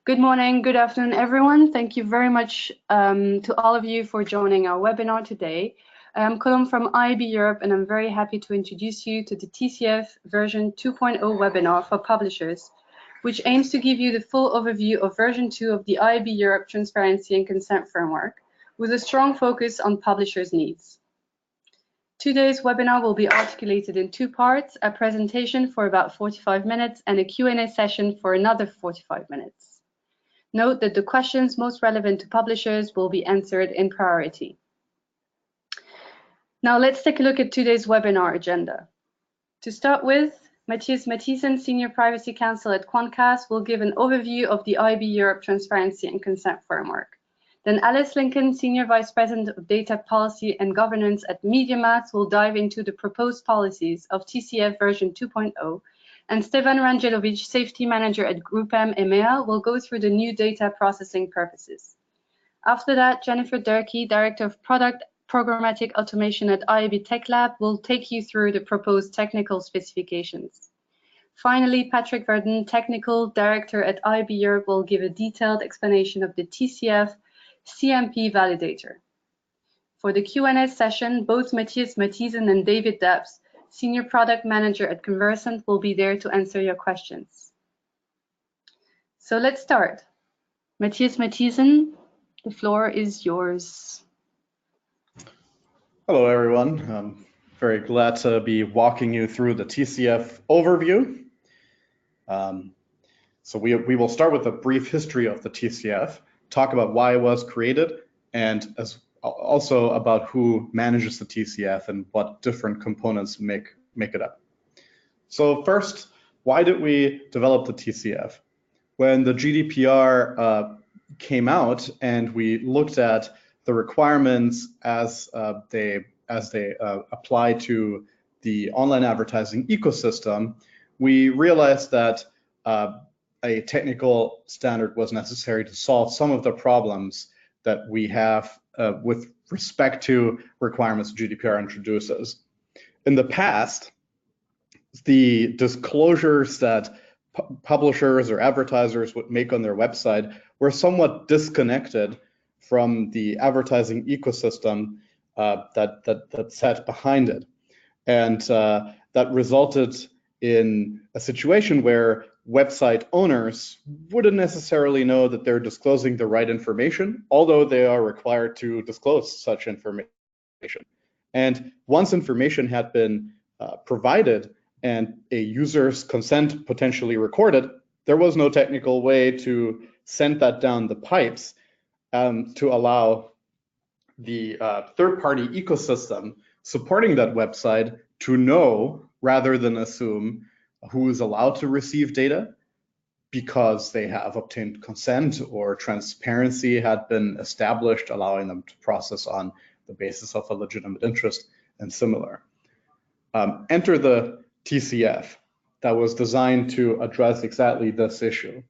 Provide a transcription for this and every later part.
Good morning, good afternoon, everyone. Thank you very much to all of you for joining our webinar today. I'm Colombe from IAB Europe, and I'm very happy to introduce you to the TCF version 2.0 webinar for publishers, which aims to give you the full overview of version 2 of the IAB Europe Transparency and Consent Framework, with a strong focus on publishers' needs. Today's webinar will be articulated in two parts, a presentation for about 45 minutes and a Q&A session for another 45 minutes. Note that the questions most relevant to publishers will be answered in priority. Now let's take a look at today's webinar agenda. To start with, Matthias Mathiessen, Senior Privacy Counsel at Quantcast, will give an overview of the IAB Europe Transparency and Consent Framework. Then Alice Lincoln, Senior Vice President of Data Policy and Governance at MediaMath, will dive into the proposed policies of TCF version 2.0, and Stevan Rangelovic, Safety Manager at GroupM EMEA, will go through the new data processing purposes. After that, Jennifer Durkee, Director of Product Programmatic Automation at IAB Tech Lab, will take you through the proposed technical specifications. Finally, Patrick Verdun, Technical Director at IAB Europe, will give a detailed explanation of the TCF CMP validator. For the Q&A session, both Matthias Mathiessen and David Debs, Senior Product Manager at Conversant, will be there to answer your questions. So let's start. Matthias Mathiessen, the floor is yours. Hello, everyone. I'm very glad to be walking you through the TCF overview. So we will start with a brief history of the TCF, talk about why it was created, and also about who manages the TCF and what different components make it up. So first, why did we develop the TCF? When the GDPR came out and we looked at the requirements as they apply to the online advertising ecosystem, we realized that a technical standard was necessary to solve some of the problems that we have with respect to requirements GDPR introduces. In the past, the disclosures that publishers or advertisers would make on their website were somewhat disconnected from the advertising ecosystem that sat behind it. And that resulted in a situation where website owners wouldn't necessarily know that they're disclosing the right information, although they are required to disclose such information. And once information had been provided and a user's consent potentially recorded, there was no technical way to send that down the pipes to allow the third-party ecosystem supporting that website to know rather than assume who is allowed to receive data because they have obtained consent or transparency had been established, allowing them to process on the basis of a legitimate interest and similar. Enter the TCF that was designed to address exactly this issue.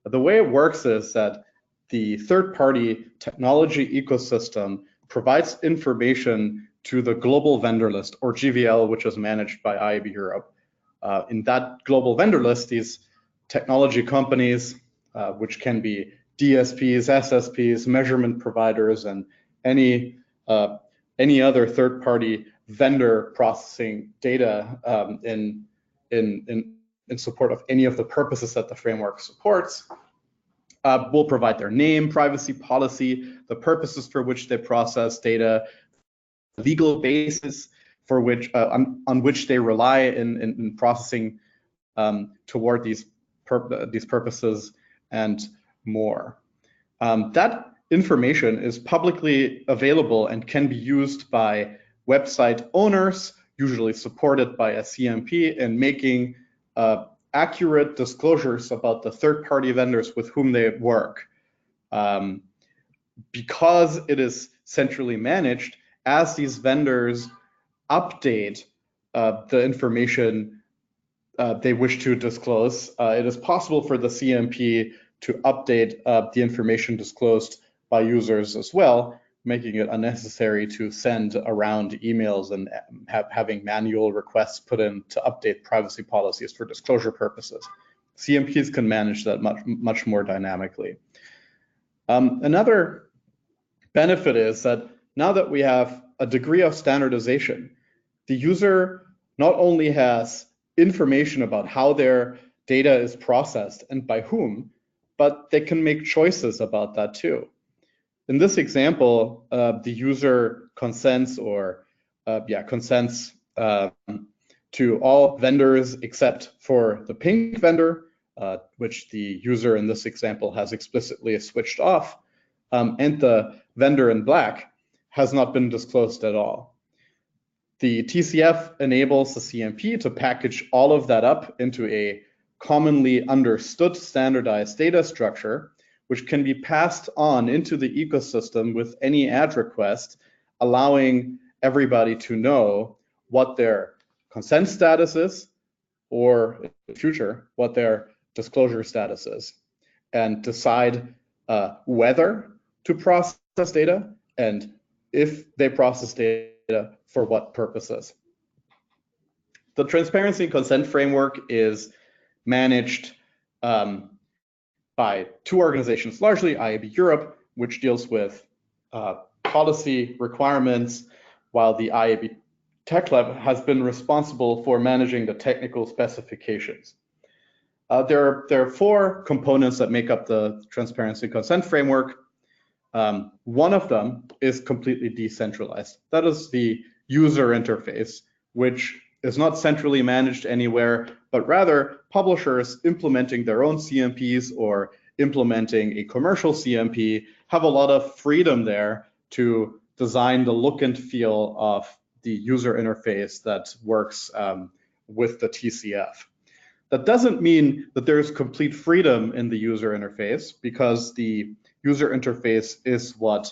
The way it works is that the third-party technology ecosystem provides information to the global vendor list, or GVL, which is managed by IAB Europe. In that global vendor list, these technology companies, which can be DSPs, SSPs, measurement providers, and any other third-party vendor processing data in support of any of the purposes that the framework supports, will provide their name, privacy policy, the purposes for which they process data, legal basis for which on which they rely in processing toward these purposes, and more. That information is publicly available and can be used by website owners, usually supported by a CMP, in making accurate disclosures about the third-party vendors with whom they work. Because it is centrally managed, as these vendors update the information they wish to disclose, it is possible for the CMP to update the information disclosed by users as well, making it unnecessary to send around emails and having manual requests put in to update privacy policies for disclosure purposes. CMPs can manage that much more dynamically. Another benefit is that now that we have a degree of standardization, the user not only has information about how their data is processed and by whom, but they can make choices about that too. In this example, the user consents to all vendors except for the pink vendor, which the user in this example has explicitly switched off, and the vendor in black has not been disclosed at all. The TCF enables the CMP to package all of that up into a commonly understood standardized data structure, which can be passed on into the ecosystem with any AD request, allowing everybody to know what their consent status is, or in the future, what their disclosure status is, and decide whether to process data and if they process data, for what purposes. The transparency and consent framework is managed by two organizations, largely IAB Europe, which deals with policy requirements, while the IAB Tech Lab has been responsible for managing the technical specifications. There are four components that make up the transparency and consent framework. One of them is completely decentralized. That is the user interface, which is not centrally managed anywhere, but rather publishers implementing their own CMPs or implementing a commercial CMP have a lot of freedom there to design the look and feel of the user interface that works with the TCF. That doesn't mean that there's complete freedom in the user interface, because the user interface is what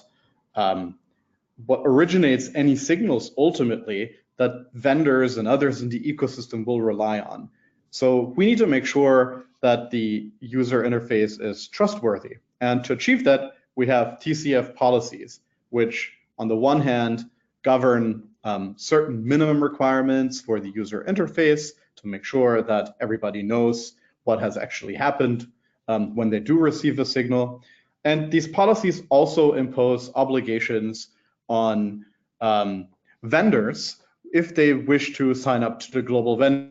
originates any signals ultimately that vendors and others in the ecosystem will rely on. So we need to make sure that the user interface is trustworthy. And to achieve that, we have TCF policies, which on the one hand govern certain minimum requirements for the user interface to make sure that everybody knows what has actually happened when they do receive a signal. And these policies also impose obligations on vendors if they wish to sign up to the global vendor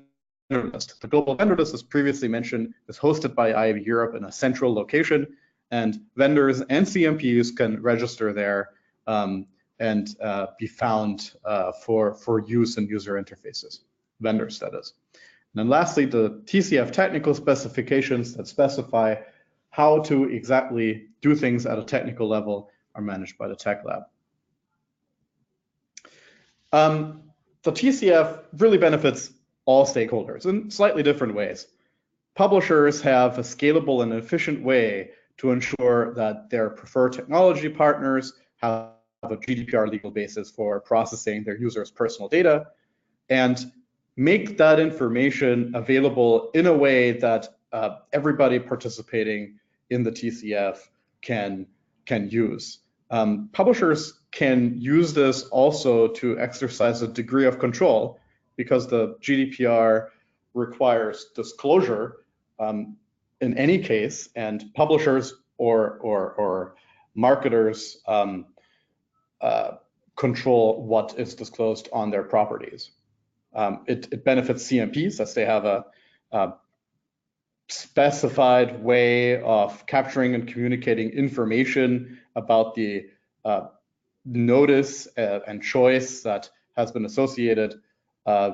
list. The global vendor list, as previously mentioned, is hosted by IAB Europe in a central location, and vendors and CMPs can register there and be found for use in user interfaces, vendors that is. And then lastly, the TCF technical specifications that specify how to exactly do things at a technical level are managed by the Tech Lab. The TCF really benefits all stakeholders in slightly different ways. Publishers have a scalable and efficient way to ensure that their preferred technology partners have a GDPR legal basis for processing their users' personal data, and make that information available in a way that everybody participating in the TCF can use. Publishers can use this also to exercise a degree of control, because the GDPR requires disclosure in any case, and publishers or marketers control what is disclosed on their properties. It benefits CMPs as they have a specified way of capturing and communicating information about the notice and choice that has been associated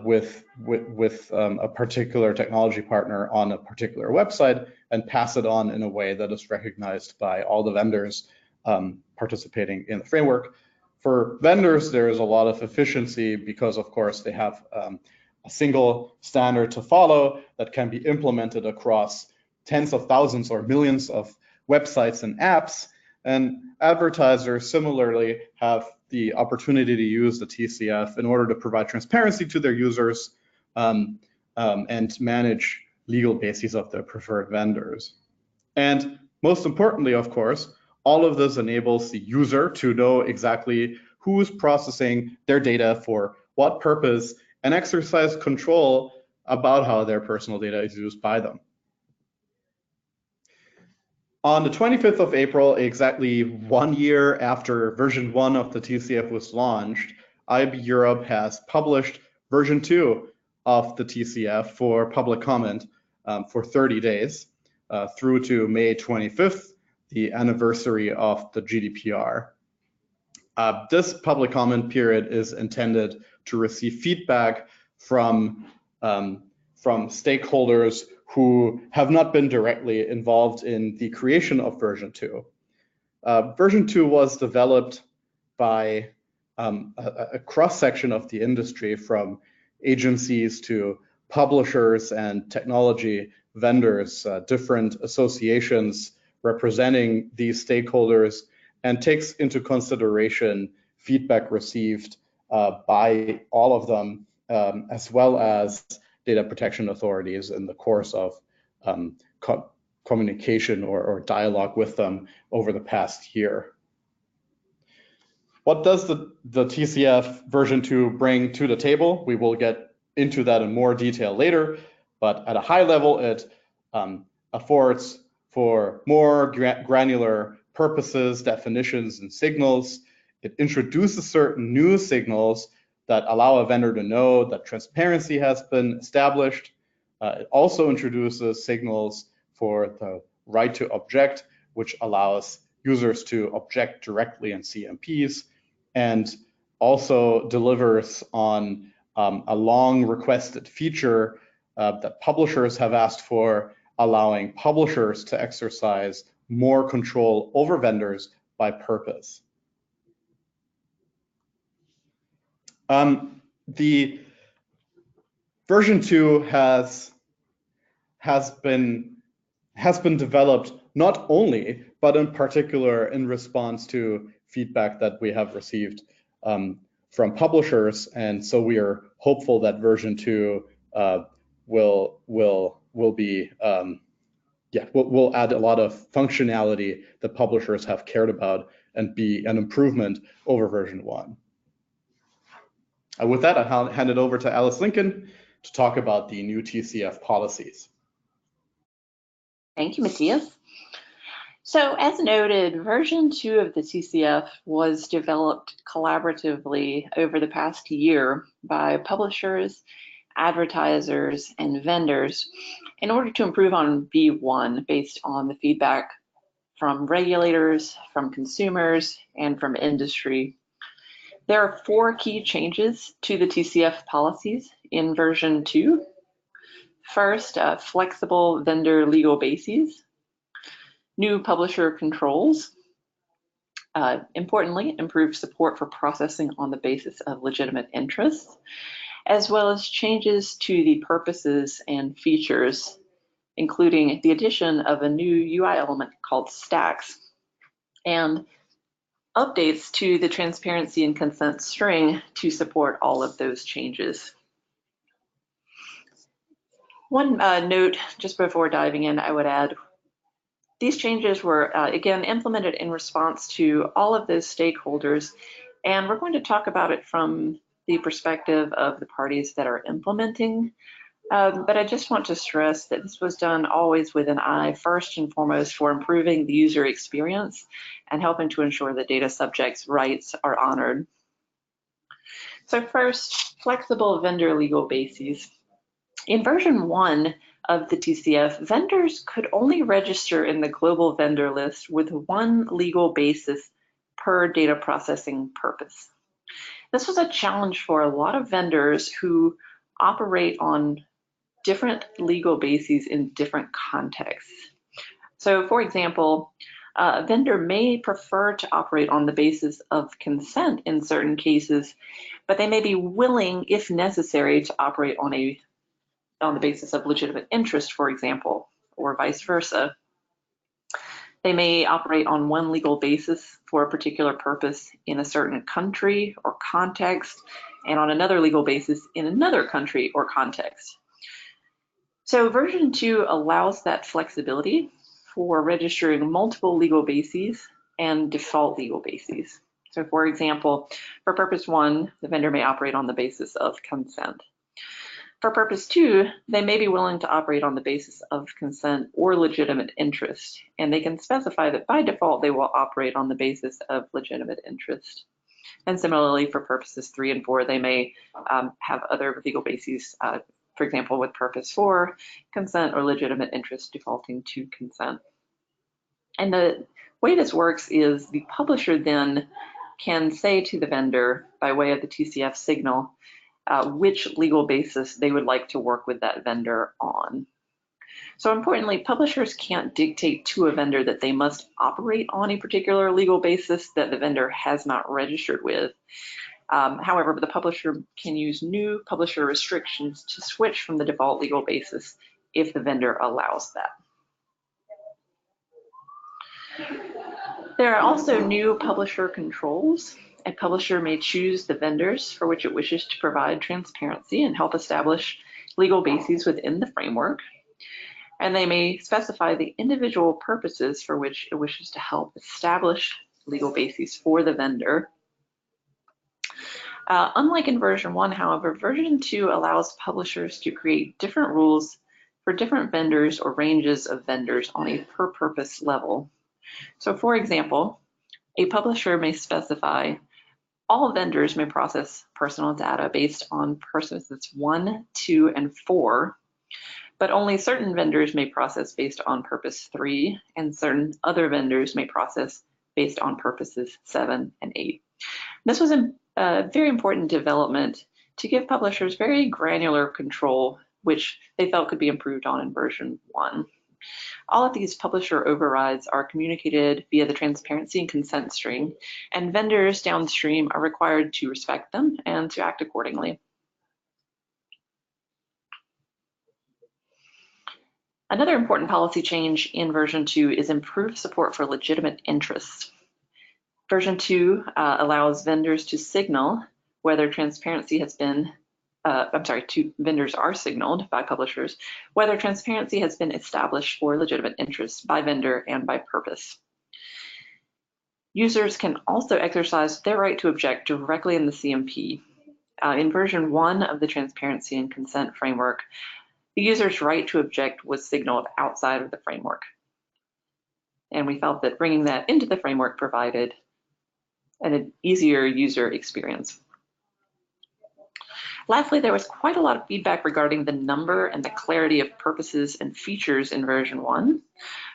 with a particular technology partner on a particular website, and pass it on in a way that is recognized by all the vendors participating in the framework. For vendors, there is a lot of efficiency because, of course, they have a single standard to follow that can be implemented across tens of thousands or millions of websites and apps. And advertisers similarly have the opportunity to use the TCF in order to provide transparency to their users and manage legal bases of their preferred vendors. And most importantly, of course, all of this enables the user to know exactly who's processing their data for what purpose, and exercise control about how their personal data is used by them. On the 25th of April, exactly 1 year after version 1 of the TCF was launched, IAB Europe has published version 2 of the TCF for public comment for 30 days through to May 25th, the anniversary of the GDPR. This public comment period is intended to receive feedback from stakeholders who have not been directly involved in the creation of version 2. Version 2 was developed by a cross-section of the industry, from agencies to publishers and technology vendors, different associations representing these stakeholders, and takes into consideration feedback received by all of them, as well as data protection authorities in the course of communication or dialogue with them over the past year. What does the TCF version 2 bring to the table? We will get into that in more detail later, but at a high level, it affords for more granular purposes, definitions, and signals. It introduces certain new signals that allow a vendor to know that transparency has been established. It also introduces signals for the right to object, which allows users to object directly in CMPs, and also delivers on a long requested feature that publishers have asked for, allowing publishers to exercise more control over vendors by purpose. The version 2 has been developed not only, but in particular in response to feedback that we have received from publishers, and so we are hopeful that version 2 will add a lot of functionality that publishers have cared about and be an improvement over version 1. With that, I'll hand it over to Alice Lincoln to talk about the new TCF policies. Thank you, Matthias. So as noted, version 2 of the TCF was developed collaboratively over the past year by publishers, advertisers, and vendors in order to improve on v1 based on the feedback from regulators, from consumers, and from industry. There are 4 key changes to the TCF policies in version 2. First, flexible vendor legal bases, new publisher controls, importantly, improved support for processing on the basis of legitimate interests, as well as changes to the purposes and features, including the addition of a new UI element called stacks, and updates to the transparency and consent string to support all of those changes. One note just before diving in, I would add, these changes were again implemented in response to all of those stakeholders, and we're going to talk about it from the perspective of the parties that are implementing. But I just want to stress that this was done always with an eye, first and foremost, for improving the user experience and helping to ensure that data subjects' rights are honored. So first, flexible vendor legal bases. In version 1 of the TCF, vendors could only register in the global vendor list with 1 legal basis per data processing purpose. This was a challenge for a lot of vendors who operate on different legal bases in different contexts. So for example, a vendor may prefer to operate on the basis of consent in certain cases, but they may be willing, if necessary, to operate on the basis of legitimate interest, for example, or vice versa. They may operate on 1 legal basis for a particular purpose in a certain country or context, and on another legal basis in another country or context. So version 2 allows that flexibility for registering multiple legal bases and default legal bases. So for example, for purpose 1, the vendor may operate on the basis of consent. For purpose 2, they may be willing to operate on the basis of consent or legitimate interest, and they can specify that by default they will operate on the basis of legitimate interest. And similarly, for purposes 3 and 4, they may have other legal bases, for example, with purpose 4, consent or legitimate interest defaulting to consent. And the way this works is the publisher then can say to the vendor, by way of the TCF signal, which legal basis they would like to work with that vendor on. So importantly, publishers can't dictate to a vendor that they must operate on a particular legal basis that the vendor has not registered with. However, the publisher can use new publisher restrictions to switch from the default legal basis if the vendor allows that. There are also new publisher controls. A publisher may choose the vendors for which it wishes to provide transparency and help establish legal bases within the framework. And they may specify the individual purposes for which it wishes to help establish legal bases for the vendor. Unlike in version 1, however, version 2 allows publishers to create different rules for different vendors or ranges of vendors on a per purpose level. So for example, a publisher may specify all vendors may process personal data based on purposes 1, 2, and 4, but only certain vendors may process based on purpose 3, and certain other vendors may process based on purposes 7 and 8. This was a very important development to give publishers very granular control, which they felt could be improved on in version 1. All of these publisher overrides are communicated via the transparency and consent string, and vendors downstream are required to respect them and to act accordingly. Another important policy change in version 2 is improved support for legitimate interests. Version 2 allows vendors to signal whether transparency has been vendors are signaled by publishers whether transparency has been established for legitimate interests by vendor and by purpose. Users can also exercise their right to object directly in the CMP. In version 1 of the transparency and consent framework, the user's right to object was signaled outside of the framework. And we felt that bringing that into the framework provided an easier user experience. Lastly, there was quite a lot of feedback regarding the number and the clarity of purposes and features in version 1.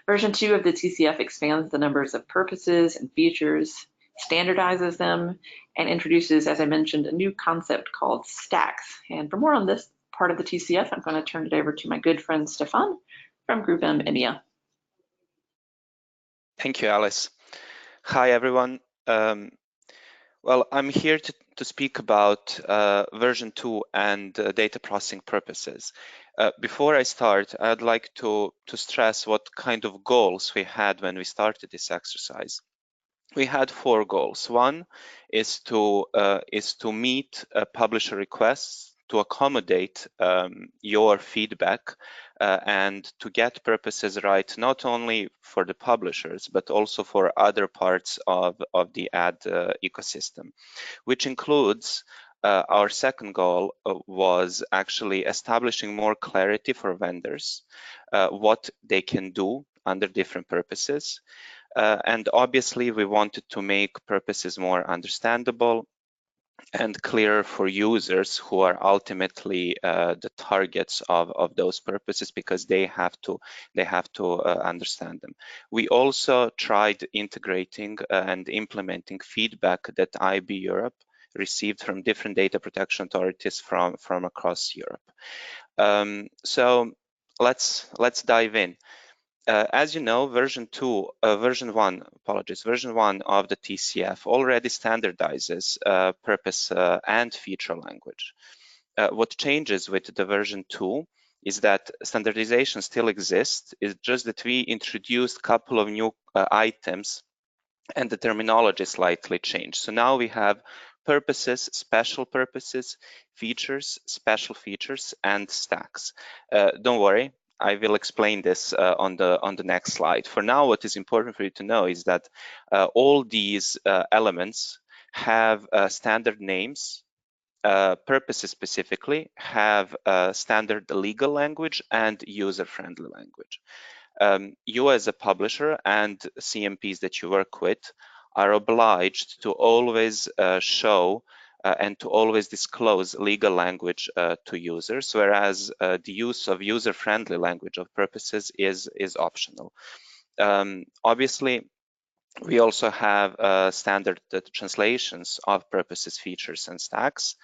Version 2 of the TCF expands the numbers of purposes and features, standardizes them, and introduces, as I mentioned, a new concept called stacks. And for more on this part of the TCF, I'm going to turn it over to my good friend Stefan from Group M EMEA. Thank you, Alice. Hi, everyone. Well, I'm here to speak about version 2 and data processing purposes. Before I start, I'd like to stress what kind of goals we had when we started this exercise. We had 4 goals. One is to meet publisher requests, to accommodate your feedback, and to get purposes right, not only for the publishers, but also for other parts of the ad ecosystem, which includes our second goal was actually establishing more clarity for vendors, what they can do under different purposes. And obviously, we wanted to make purposes more understandable and clearer for users who are ultimately the targets of those purposes, because they have to understand them. We also tried integrating and implementing feedback that IAB Europe received from different data protection authorities from across Europe. So let's dive in. As you know, version 1 of the TCF already standardizes purpose and feature language. What changes with the version 2 is that standardization still exists. It's just that we introduced a couple of new items and the terminology slightly changed. So now we have purposes, special purposes, features, special features, and stacks. Don't worry, I will explain this on the next slide. For now, what is important for you to know is that all these elements have standard names purposes specifically have standard legal language and user-friendly language. You as a publisher and CMPs that you work with are obliged to always show and to always disclose legal language to users, whereas the use of user-friendly language of purposes is optional. Obviously, we also have standard translations of purposes, features, and stacks,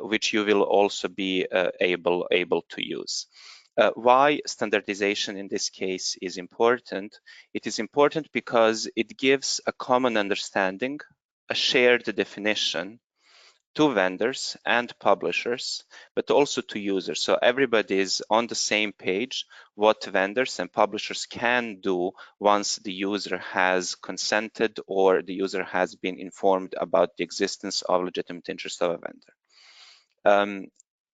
which you will also be able to use. Why standardization in this case is important? It is important because it gives a common understanding, a shared definition to vendors and publishers, but also to users. So everybody is on the same page what vendors and publishers can do once the user has consented or the user has been informed about the existence of legitimate interest of a vendor.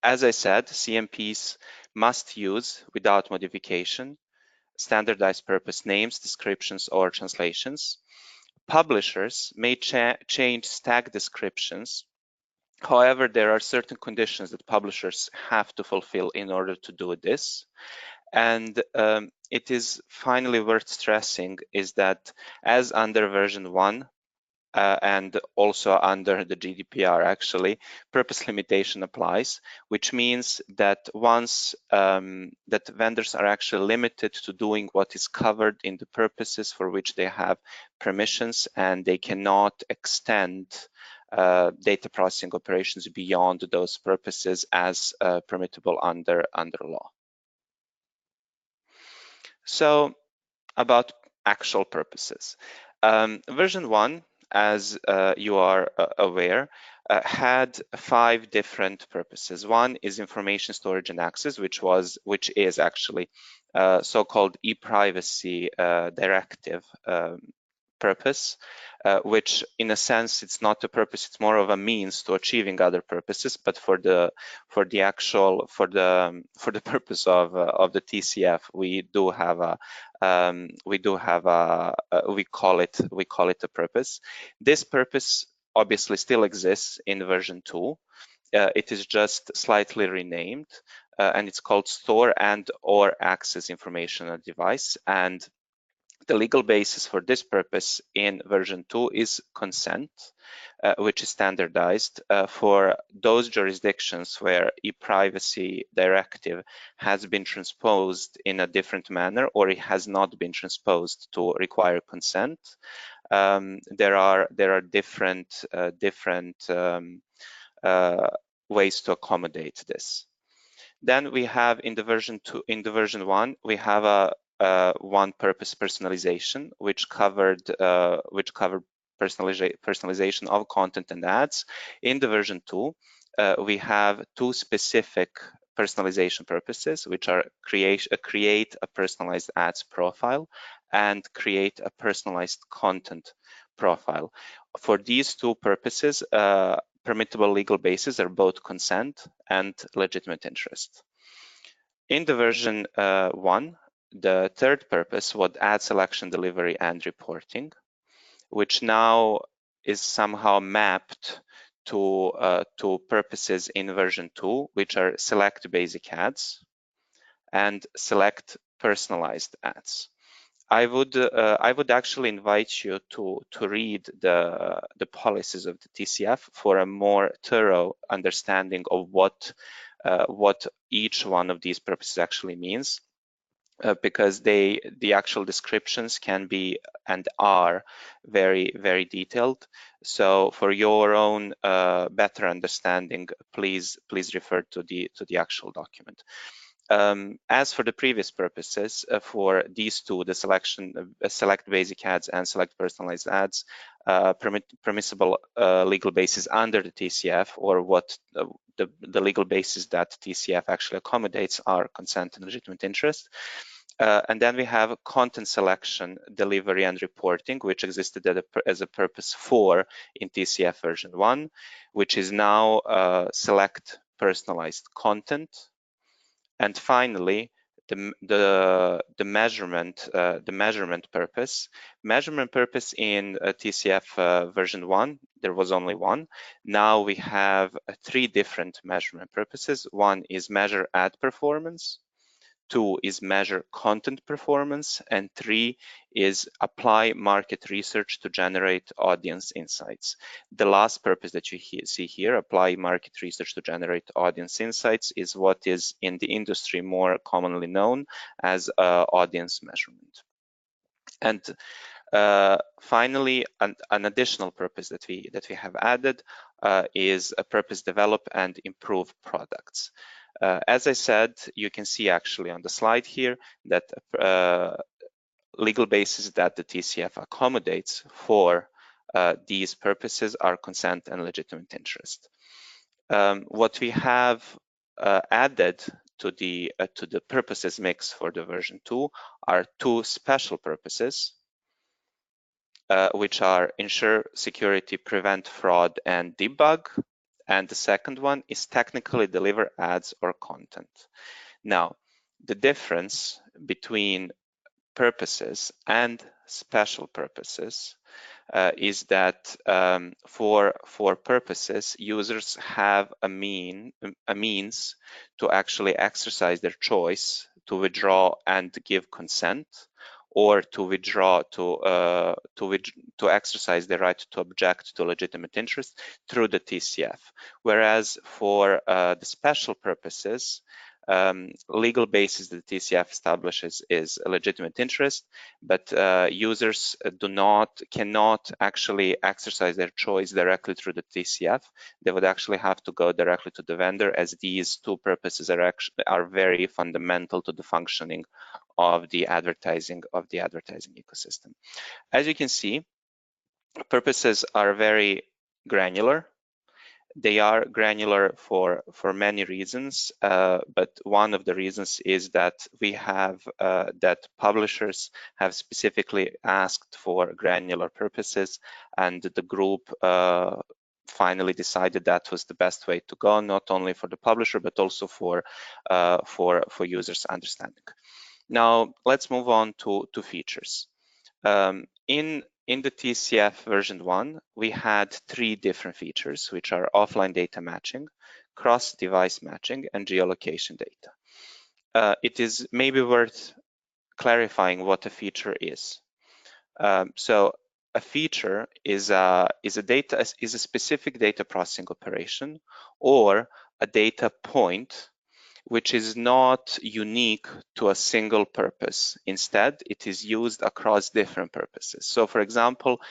As I said, CMPs must use, without modification, standardized purpose names, descriptions, or translations. Publishers may change stack descriptions. However, there are certain conditions that publishers have to fulfill in order to do this. And it is finally worth stressing is that as under version 1, and also under the GDPR, actually, purpose limitation applies, which means that once that vendors are actually limited to doing what is covered in the purposes for which they have permissions, and they cannot extend data processing operations beyond those purposes as permissible under law. So about actual purposes. Version 1, as you are aware, had 5 different purposes. One is information storage and access, which is actually so-called e-privacy directive purpose, which in a sense it's not a purpose, it's more of a means to achieving other purposes. But for the purpose of the TCF, we call it a purpose. This purpose obviously still exists in version 2. It is just slightly renamed, and it's called store and or access information on a device. And the legal basis for this purpose in version 2 is consent, which is standardized for those jurisdictions where e-privacy directive has been transposed in a different manner or it has not been transposed to require consent. There are different ways to accommodate this. Then we have in the version 1, we have a one purpose personalization, which covered personalization of content and ads. In the version 2, we have 2 specific personalization purposes, which are create a personalized ads profile and create a personalized content profile. For these 2 purposes, permissible legal bases are both consent and legitimate interest. In the version 1, the third purpose was ad selection, delivery, and reporting, which now is somehow mapped to purposes in version 2, which are select basic ads and select personalized ads. I would actually invite you to read the policies of the TCF for a more thorough understanding of what each one of these purposes actually means. Because the actual descriptions can be and are very, very detailed. So for your own better understanding, please refer to the actual document. As for the previous purposes, for these 2, the select basic ads and select personalized ads, permissible legal basis under the TCF, or what the legal basis that TCF actually accommodates are consent and legitimate interest. And then we have content selection, delivery, and reporting, which existed as a purpose 4 in TCF version 1, which is now select personalized content. And finally, measurement purpose. Measurement purpose in TCF version 1, there was only one. Now we have 3 different measurement purposes. One is measure ad performance, 2 is measure content performance, and 3 is apply market research to generate audience insights. The last purpose that you see here, apply market research to generate audience insights, is what is in the industry more commonly known as audience measurement. And finally, an additional purpose that we have added is a purpose develop and improve products. As I said, you can see actually on the slide here that legal basis that the TCF accommodates for these purposes are consent and legitimate interest. What we have added to the purposes mix for the version 2 are 2 special purposes, which are ensure security, prevent fraud, and debug. And the second one is technically deliver ads or content. Now, the difference between purposes and special purposes is that for purposes, users have a means to actually exercise their choice to withdraw and give consent, or to withdraw to exercise the right to object to legitimate interest through the TCF. Whereas for the special purposes, legal basis that the TCF establishes is a legitimate interest, but users cannot actually exercise their choice directly through the TCF. They would actually have to go directly to the vendor, as these 2 purposes are very fundamental to the functioning of the advertising ecosystem. As you can see, purposes are very granular. They are granular for many reasons, but one of the reasons is that we have that publishers have specifically asked for granular purposes, and the group finally decided that was the best way to go, not only for the publisher but also for users' understanding. Now let's move on to features. In the TCF version 1, we had 3 different features, which are offline data matching, cross-device matching, and geolocation data. It is maybe worth clarifying what a feature is. So a feature is a specific data processing operation or a data point which is not unique to a single purpose. Instead, it is used across different purposes. So for example,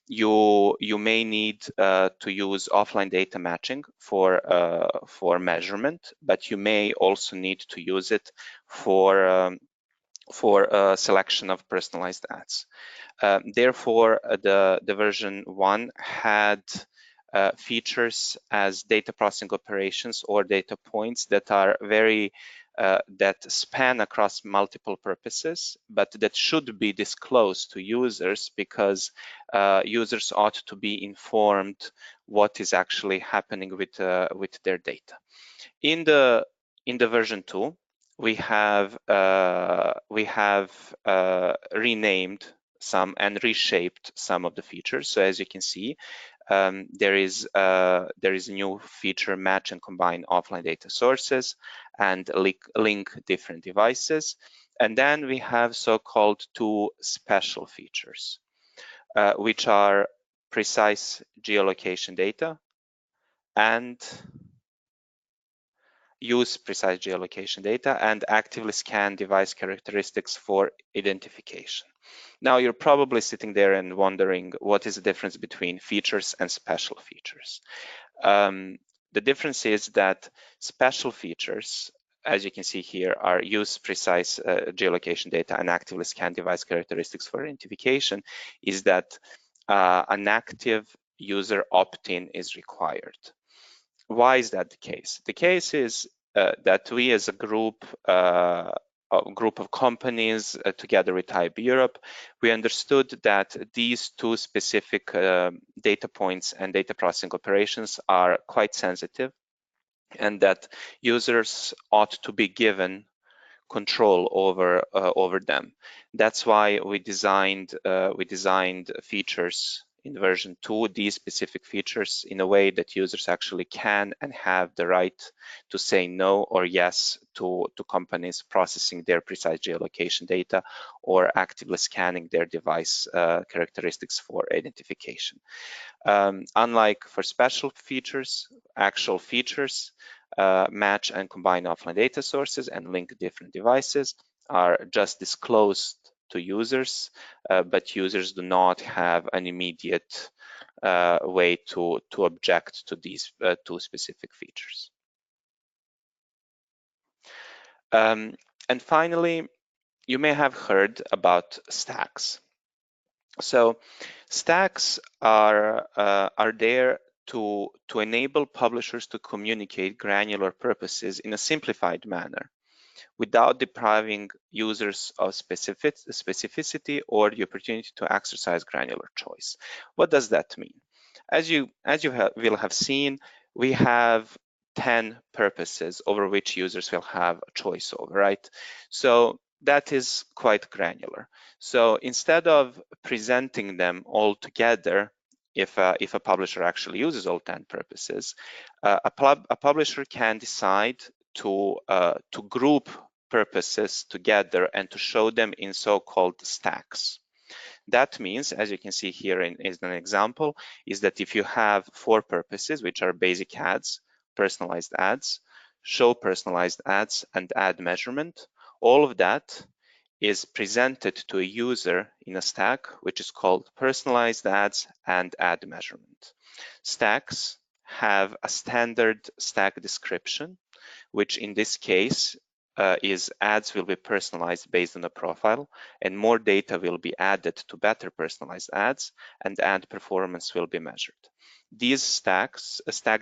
you may need to use offline data matching for measurement, but you may also need to use it for selection of personalized ads. Therefore, the version 1 had features as data processing operations or data points that are very that span across multiple purposes, but that should be disclosed to users, because users ought to be informed what is actually happening with their data. In the version 2, we have renamed some and reshaped some of the features. So as you can see, there is a new feature, match and combine offline data sources and link different devices. And then we have so-called 2 special features, which are precise geolocation data and use precise geolocation data and actively scan device characteristics for identification. Now you're probably sitting there and wondering what is the difference between features and special features. The difference is that special features, as you can see here, are use precise geolocation data and actively scan device characteristics for identification, is that an active user opt-in is required. Why is that the case? The case is that we as a group of companies together with IAB Europe, we understood that these 2 specific data points and data processing operations are quite sensitive, and that users ought to be given control over them. That's why we designed features in version 2, these specific features, in a way that users actually can and have the right to say no or yes to companies processing their precise geolocation data or actively scanning their device characteristics for identification. Unlike for special features, actual features match and combine offline data sources and link different devices are just disclosed to users, but users do not have an immediate way to object to these two specific features. And finally, you may have heard about stacks. So stacks are there to enable publishers to communicate granular purposes in a simplified manner, without depriving users of specificity or the opportunity to exercise granular choice. What does that mean? As you will have seen, we have 10 purposes over which users will have a choice over, right? So that is quite granular. So instead of presenting them all together, if a publisher actually uses all 10 purposes, a publisher can decide to group purposes together and to show them in so-called stacks. That means, as you can see here in an example, is that if you have 4 purposes, which are basic ads, personalized ads, show personalized ads, and ad measurement, all of that is presented to a user in a stack, which is called personalized ads and ad measurement. Stacks have a standard stack description, which in this case is ads will be personalized based on a profile, and more data will be added to better personalized ads, and ad performance will be measured. These stack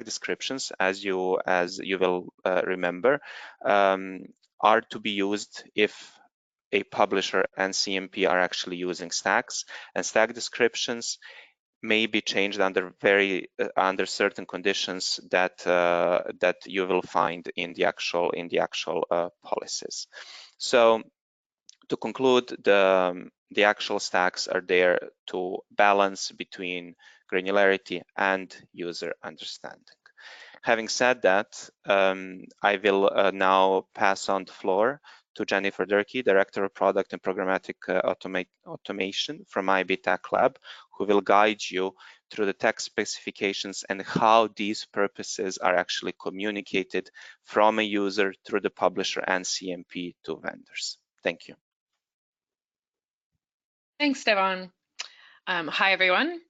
descriptions, as you will remember, are to be used if a publisher and CMP are actually using stacks, and stack descriptions may be changed under certain conditions that you will find in the actual policies. So to conclude, the actual stacks are there to balance between granularity and user understanding. Having said that, I will now pass on the floor to Jennifer Durkee, Director of Product and Programmatic Automation from IAB Tech Lab, who will guide you through the text specifications and how these purposes are actually communicated from a user through the publisher and CMP to vendors. Thank you. Thanks, Stefan. Hi, everyone.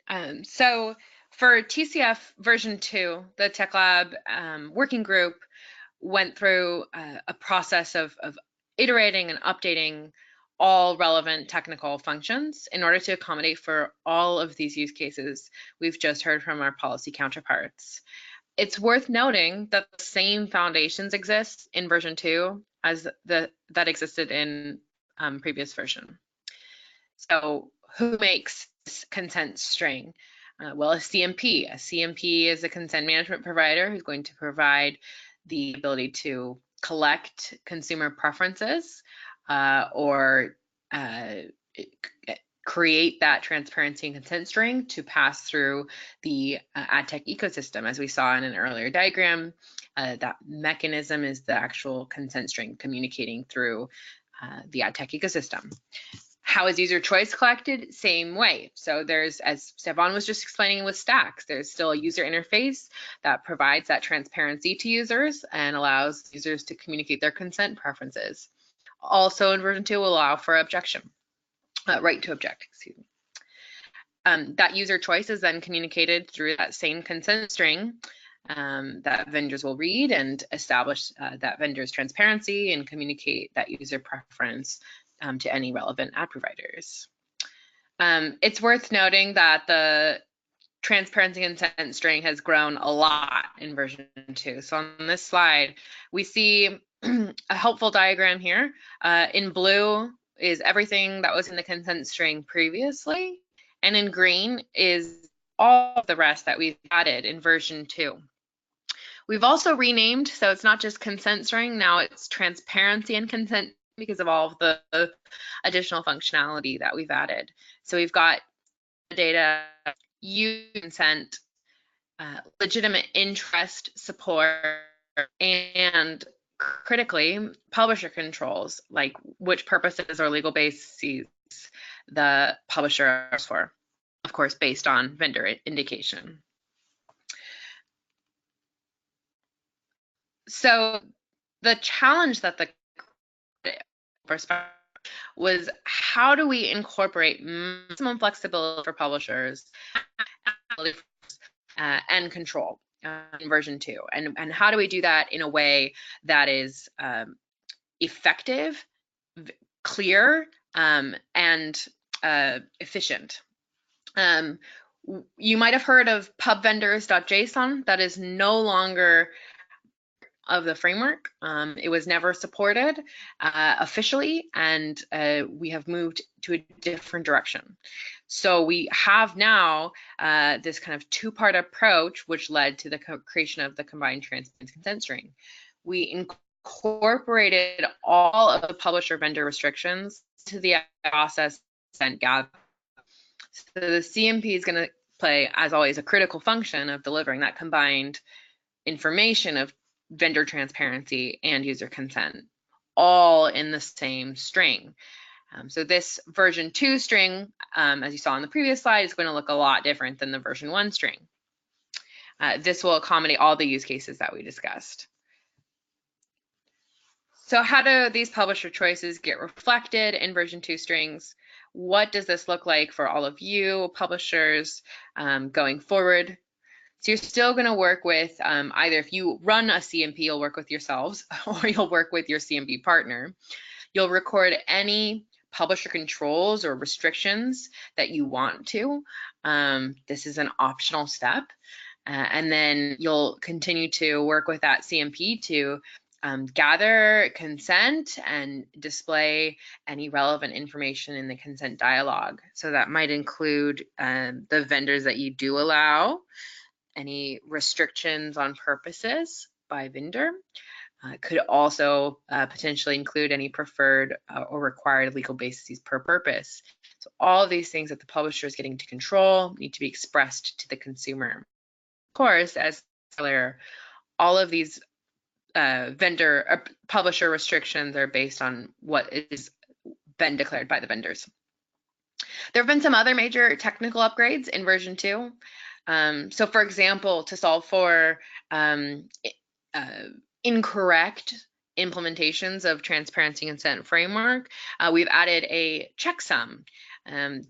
So for TCF version 2, the Tech Lab working group went through a process of iterating and updating all relevant technical functions in order to accommodate for all of these use cases we've just heard from our policy counterparts. It's worth noting that the same foundations exist in version 2 as that existed in previous version. So who makes this consent string? Well, a CMP. A CMP is a consent management provider who's going to provide the ability to collect consumer preferences or create that transparency and consent string to pass through the ad tech ecosystem. As we saw in an earlier diagram, that mechanism is the actual consent string communicating through the ad tech ecosystem. How is user choice collected? Same way. So there's, as Stefan was just explaining with stacks, there's still a user interface that provides that transparency to users and allows users to communicate their consent preferences. Also in version 2 will allow for objection, right to object, excuse me. That user choice is then communicated through that same consent string that vendors will read and establish that vendor's transparency and communicate that user preference to any relevant ad providers. It's worth noting that the transparency consent string has grown a lot in version 2. So on this slide, we see a helpful diagram here. In blue is everything that was in the consent string previously, and in green is all of the rest that we've added in version 2. We've also renamed, so it's not just consent string, now it's transparency and consent because of all of the additional functionality that we've added. So we've got data, use consent, legitimate interest support, and critically, publisher controls, like which purposes or legal bases the publisher is for, of course, based on vendor indication. So the challenge that the was, how do we incorporate maximum flexibility for publishers and control in version 2? And how do we do that in a way that is effective, clear, and efficient? You might have heard of pubvendors.json. That is no longer of the framework. It was never supported officially, and we have moved to a different direction. So we have now this kind of two-part approach, which led to the creation of the combined transparency consent string. We incorporated all of the publisher vendor restrictions to the process and gather. So the CMP is going to play, as always, a critical function of delivering that combined information of vendor transparency and user consent, all in the same string. So this version 2 string, as you saw on the previous slide, is going to look a lot different than the version 1 string. This will accommodate all the use cases that we discussed. So how do these publisher choices get reflected in version 2 strings? What does this look like for all of you publishers going forward? So you're still going to work with either, if you run a CMP, you'll work with yourselves, or you'll work with your CMP partner. You'll record any publisher controls or restrictions that you want to. This is an optional step. And then you'll continue to work with that CMP to gather consent and display any relevant information in the consent dialogue. So that might include the vendors that you do allow, any restrictions on purposes by vendor. Could also potentially include any preferred or required legal bases per purpose. So all of these things that the publisher is getting to control need to be expressed to the consumer. Of course, as earlier, all of these publisher restrictions are based on what is been declared by the vendors. There have been some other major technical upgrades in version 2. So for example, to solve for incorrect implementations of transparency consent framework, we've added a checksum.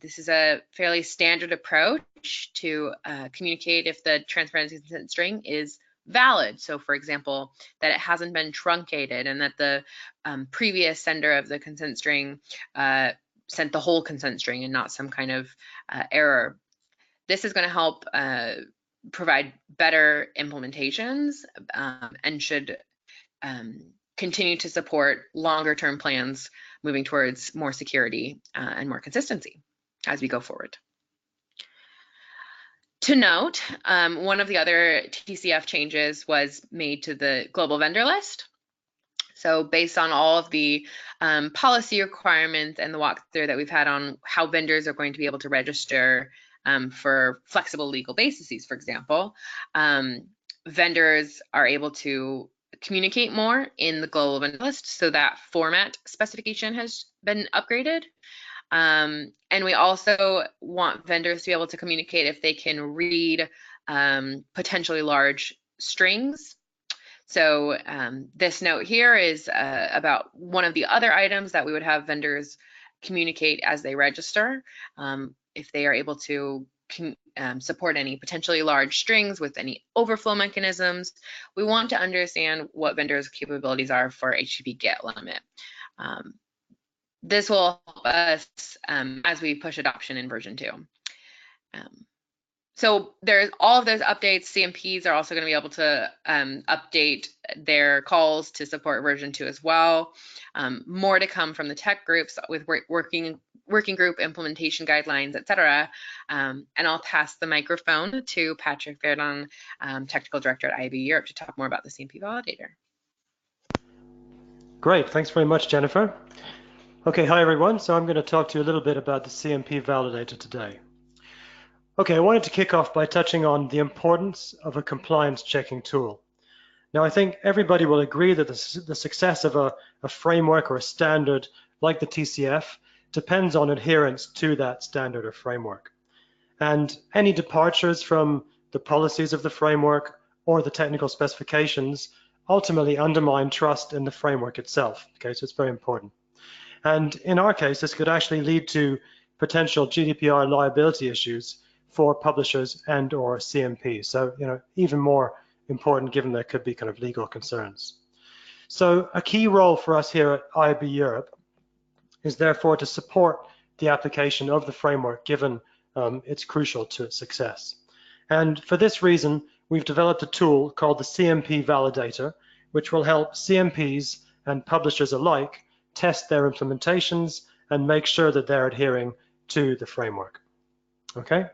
This is a fairly standard approach to communicate if the transparency consent string is valid. So for example, that it hasn't been truncated and that the previous sender of the consent string sent the whole consent string and not some kind of error. This is going to help provide better implementations and should continue to support longer term plans moving towards more security and more consistency as we go forward. To note, one of the other TCF changes was made to the global vendor list. So based on all of the policy requirements and the walkthrough that we've had on how vendors are going to be able to register for flexible legal bases, for example, vendors are able to communicate more in the global vendor list, so that format specification has been upgraded. And we also want vendors to be able to communicate if they can read potentially large strings. So this note here is about one of the other items that we would have vendors communicate as they register. If they are able to support any potentially large strings with any overflow mechanisms, we want to understand what vendors' capabilities are for HTTP GET limit. This will help us as we push adoption in version 2. So there's all of those updates. CMPs are also going to be able to update their calls to support version 2 as well. More to come from the tech groups with working group implementation guidelines, etc. And I'll pass the microphone to Patrick Verdon, Technical Director at IAB Europe, to talk more about the CMP validator. Great, thanks very much, Jennifer. Okay, hi everyone. So I'm going to talk to you a little bit about the CMP validator today. Okay, I wanted to kick off by touching on the importance of a compliance checking tool. Now, I think everybody will agree that the success of a framework or a standard like the TCF depends on adherence to that standard or framework. And any departures from the policies of the framework or the technical specifications ultimately undermine trust in the framework itself. Okay, so it's very important. And in our case, this could actually lead to potential GDPR liability issues for publishers and or CMPs. So, even more important given there could be kind of legal concerns. So a key role for us here at IAB Europe is therefore to support the application of the framework given it's crucial to its success. And for this reason, we've developed a tool called the CMP Validator, which will help CMPs and publishers alike test their implementations and make sure that they're adhering to the framework. Okay,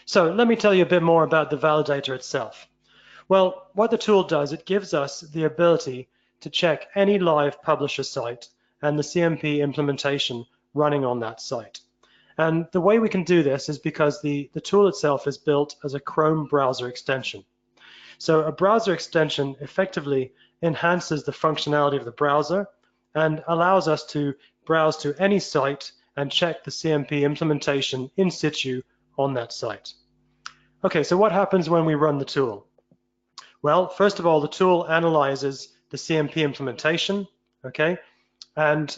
so let me tell you a bit more about the validator itself. Well, what the tool does, it gives us the ability to check any live publisher site and the CMP implementation running on that site. And the way we can do this is because the tool itself is built as a Chrome browser extension. So a browser extension effectively enhances the functionality of the browser and allows us to browse to any site and check the CMP implementation in situ on that site. Okay, so what happens when we run the tool? Well, first of all, the tool analyzes the CMP implementation, okay, and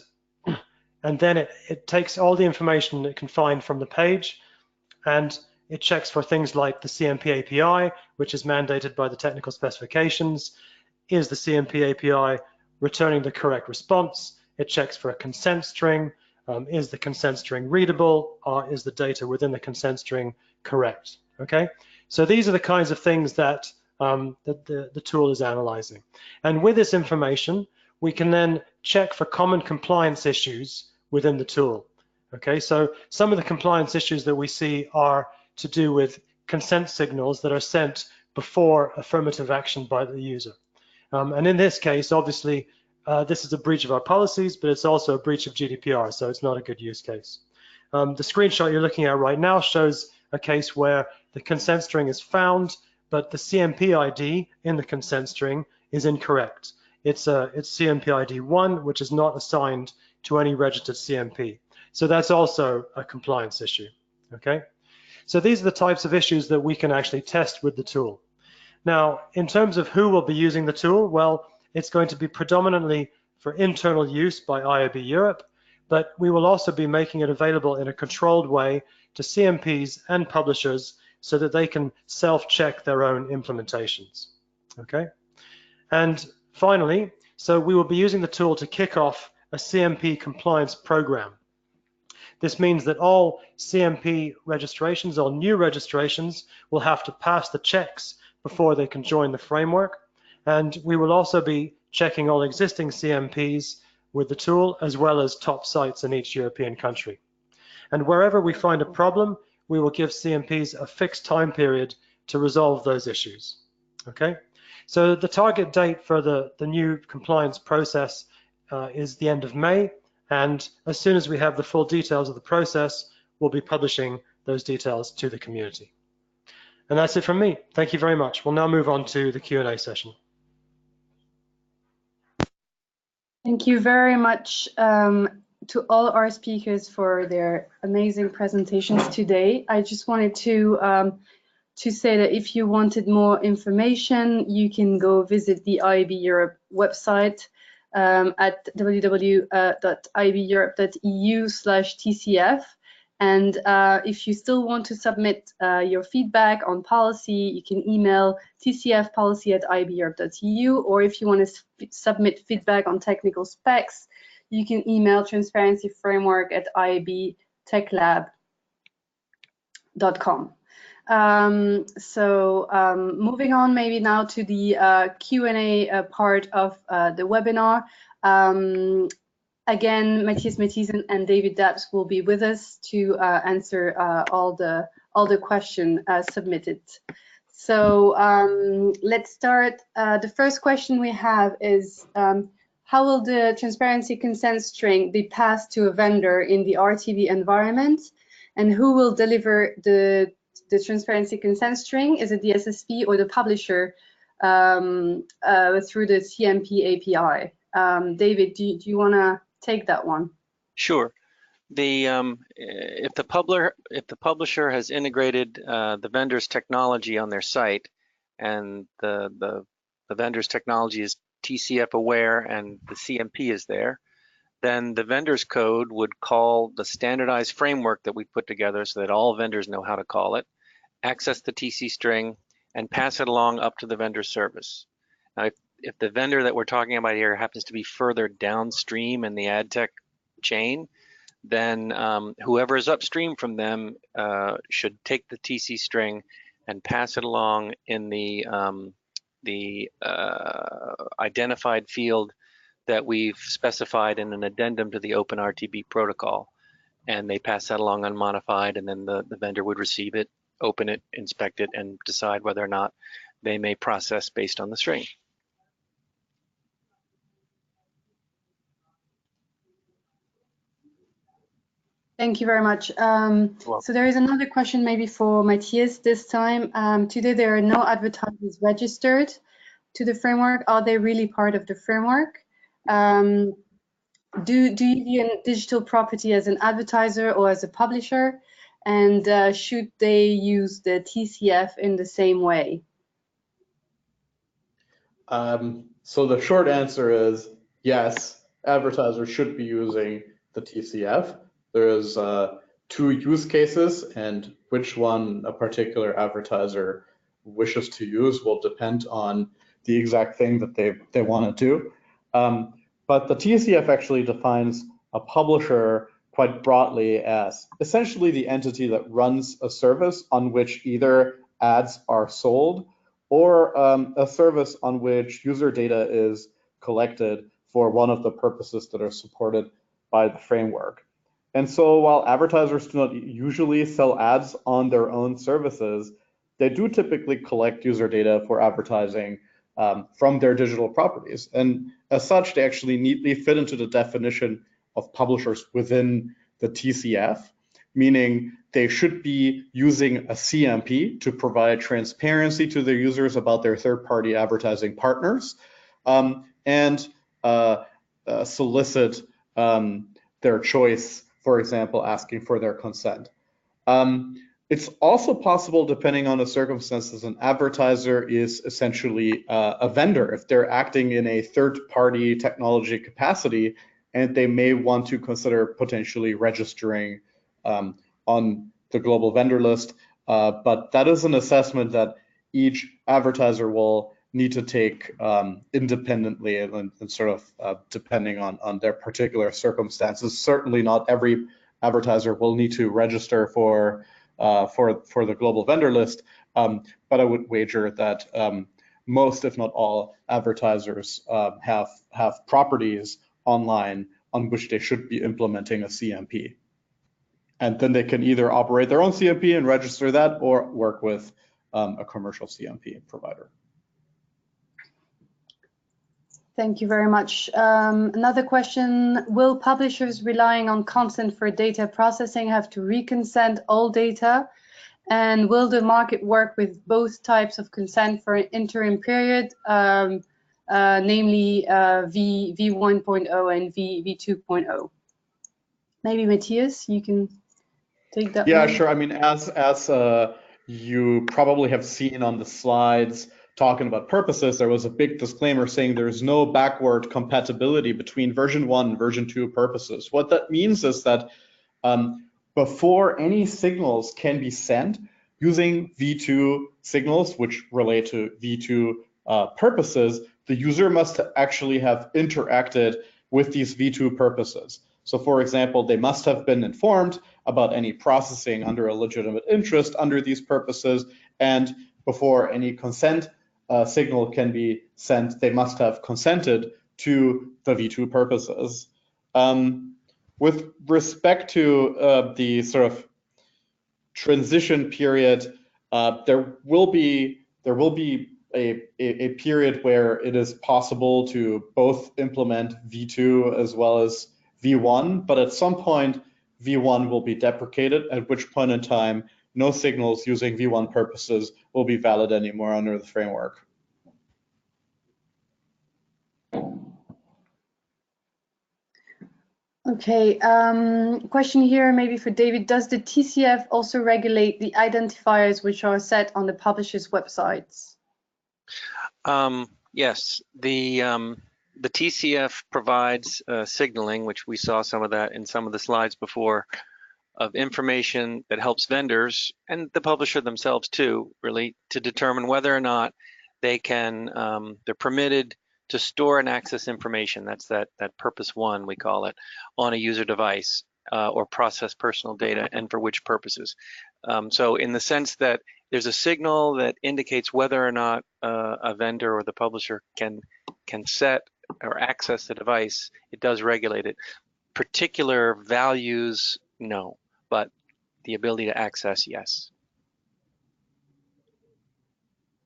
then it takes all the information it can find from the page, and it checks for things like the CMP API, which is mandated by the technical specifications. Is the CMP API returning the correct response? It checks for a consent string. Is the consent string readable, or is the data within the consent string correct? Okay, so these are the kinds of things that the tool is analyzing. And with this information, we can then check for common compliance issues within the tool. Okay, so some of the compliance issues that we see are to do with consent signals that are sent before affirmative action by the user. And in this case, obviously, this is a breach of our policies, but it's also a breach of GDPR, so it's not a good use case. The screenshot you're looking at right now shows a case where the consent string is found, but the CMP ID in the consent string is incorrect. It's CMP ID 1, which is not assigned to any registered CMP. So that's also a compliance issue, okay? So these are the types of issues that we can actually test with the tool. Now, in terms of who will be using the tool, well, it's going to be predominantly for internal use by IAB Europe, but we will also be making it available in a controlled way to CMPs and publishers so that they can self-check their own implementations, okay? And finally, so we will be using the tool to kick off a CMP compliance program. This means that all CMP registrations, all new registrations, will have to pass the checks before they can join the framework. And we will also be checking all existing CMPs with the tool, as well as top sites in each European country. And wherever we find a problem, we will give CMPs a fixed time period to resolve those issues, okay? So the target date for the new compliance process is the end of May, and as soon as we have the full details of the process, we'll be publishing those details to the community. And that's it from me. Thank you very much. We'll now move on to the Q&A session. Thank you very much to all our speakers for their amazing presentations today. I just wanted to say that if you wanted more information, you can go visit the IAB Europe website at www.iabeurope.eu/TCF. And if you still want to submit your feedback on policy, you can email tcfpolicy@iabeurope.eu, or if you want to submit feedback on technical specs, you can email transparencyframework@iabtechlab.com. Moving on maybe now to the Q&A part of the webinar. Again, Matthias Matthiesen and David Dabbs will be with us to answer all the questions submitted. So let's start. The first question we have is, how will the transparency consent string be passed to a vendor in the RTB environment? And who will deliver the transparency consent string? Is it the SSP or the publisher through the CMP API? David, do you want to take that one? Sure. If the publisher has integrated the vendor's technology on their site, and the vendor's technology is TCF aware and the CMP is there, then the vendor's code would call the standardized framework that we put together so that all vendors know how to call it, access the TC string, and pass it along up to the vendor service. Now, if the vendor that we're talking about here happens to be further downstream in the ad tech chain, then whoever is upstream from them should take the TC string and pass it along in the identified field that we've specified in an addendum to the OpenRTB protocol. And they pass that along unmodified, and then the vendor would receive it, open it, inspect it, and decide whether or not they may process based on the string. Thank you very much. So there is another question maybe for Matthias this time. Today there are no advertisers registered to the framework. Are they really part of the framework? Do you view a digital property as an advertiser or as a publisher? And should they use the TCF in the same way? So the short answer is yes, advertisers should be using the TCF. There is 2 use cases, and which one a particular advertiser wishes to use will depend on the exact thing that they want to do. But the TCF actually defines a publisher quite broadly as essentially the entity that runs a service on which either ads are sold or a service on which user data is collected for one of the purposes that are supported by the framework. And so while advertisers do not usually sell ads on their own services, they do typically collect user data for advertising from their digital properties. And as such, they actually neatly fit into the definition of publishers within the TCF, meaning they should be using a CMP to provide transparency to their users about their third-party advertising partners and solicit their choice, for example, asking for their consent. It's also possible, depending on the circumstances, an advertiser is essentially a vendor if they're acting in a third-party technology capacity, and they may want to consider potentially registering on the global vendor list. But that is an assessment that each advertiser will need to take independently and sort of depending on their particular circumstances. Certainly not every advertiser will need to register for the global vendor list, but I would wager that most, if not all, advertisers have properties online on which they should be implementing a CMP. And then they can either operate their own CMP and register that or work with a commercial CMP provider. Thank you very much. Another question, will publishers relying on consent for data processing have to reconsent all data? And will the market work with both types of consent for an interim period, namely v1.0 and v2.0? Maybe Matthias, you can take that Yeah, one. sure. I mean, as you probably have seen on the slides talking about purposes, there was a big disclaimer saying there's no backward compatibility between version 1 and version 2 purposes. What that means is that before any signals can be sent using v2 signals, which relate to v2 purposes, the user must actually have interacted with these v2 purposes. So for example, they must have been informed about any processing under a legitimate interest under these purposes, and before any consent signal can be sent, they must have consented to the v2 purposes. With respect to the sort of transition period, there will be a period where it is possible to both implement v2 as well as v1, but at some point v1 will be deprecated, at which point in time no signals using v1 purposes will be valid anymore under the framework. Okay, question here maybe for David. Does the TCF also regulate the identifiers which are set on the publisher's websites? Yes, the TCF provides signaling, which we saw some of that in some of the slides before, of information that helps vendors and the publisher themselves too, really, to determine whether or not they can, they're permitted to store and access information. That's that purpose one, we call it, on a user device or process personal data, and for which purposes. So in the sense that there's a signal that indicates whether or not a vendor or the publisher can set or access the device, it does regulate it. Particular values, no, but the ability to access, yes.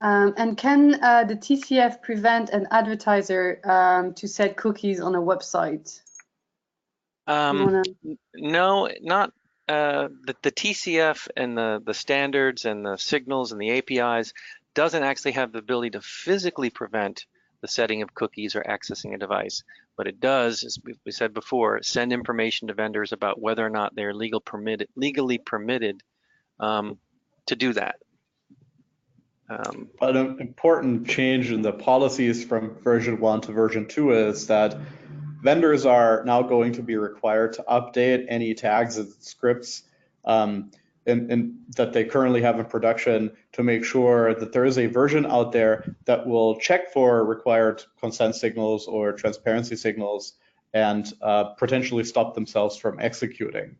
And can the TCF prevent an advertiser to set cookies on a website? No, not the TCF and the standards and the signals and the APIs doesn't actually have the ability to physically prevent the setting of cookies or accessing a device, but it does, as we said before, send information to vendors about whether or not they're legally permitted to do that. But an important change in the policies from version 1 to version 2 is that vendors are now going to be required to update any tags and scripts that they currently have in production to make sure that there is a version out there that will check for required consent signals or transparency signals and potentially stop themselves from executing.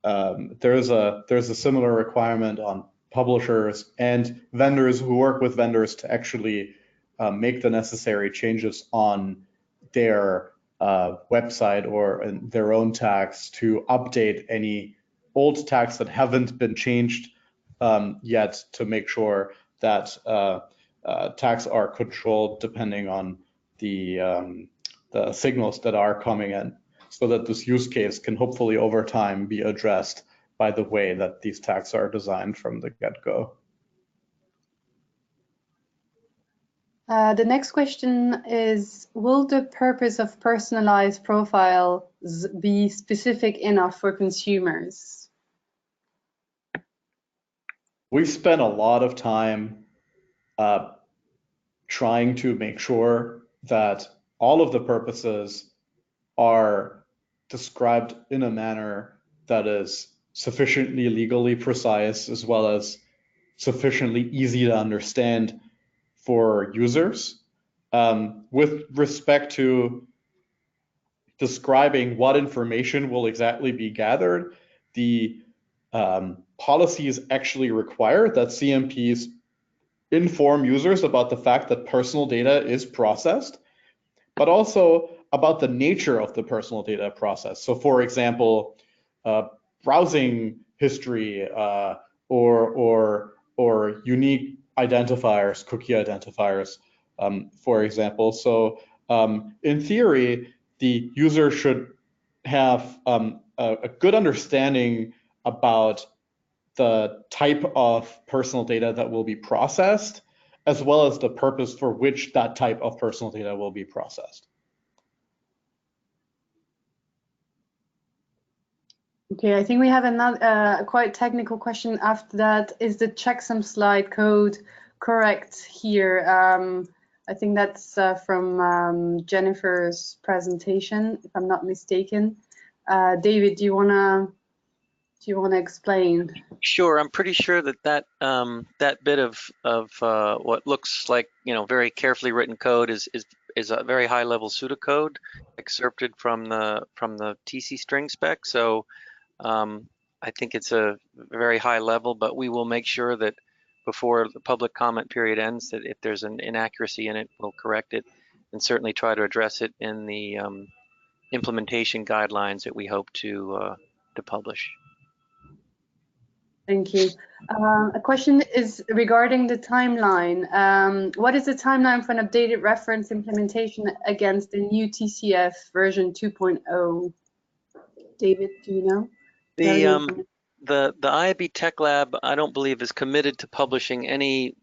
There's a similar requirement on publishers and vendors who work with vendors to actually make the necessary changes on their website or in their own tags to update any old tags that haven't been changed yet, to make sure that tags are controlled depending on the signals that are coming in, so that this use case can hopefully over time be addressed by the way that these tags are designed from the get-go. The next question is, will the purpose of personalized profiles be specific enough for consumers? We've spent a lot of time trying to make sure that all of the purposes are described in a manner that is sufficiently legally precise as well as sufficiently easy to understand for users. With respect to describing what information will exactly be gathered, the policies actually require that CMPs inform users about the fact that personal data is processed, but also about the nature of the personal data process. So for example, browsing history or unique identifiers, cookie identifiers, for example. So in theory, the user should have a good understanding about the type of personal data that will be processed, as well as the purpose for which that type of personal data will be processed. Okay, I think we have another quite technical question after that. Is the checksum slide code correct here? I think that's from Jennifer's presentation, if I'm not mistaken. David, do you wanna explain? Sure, I'm pretty sure that that bit of what looks like, you know, very carefully written code is a very high level pseudocode excerpted from the TC string spec. So I think it's a very high level, but we will make sure that before the public comment period ends, that if there's an inaccuracy in it, we'll correct it and certainly try to address it in the implementation guidelines that we hope to publish. Thank you. A question is regarding the timeline. What is the timeline for an updated reference implementation against the new TCF version 2.0? David, do you know? The IAB Tech Lab, I don't believe, is committed to publishing any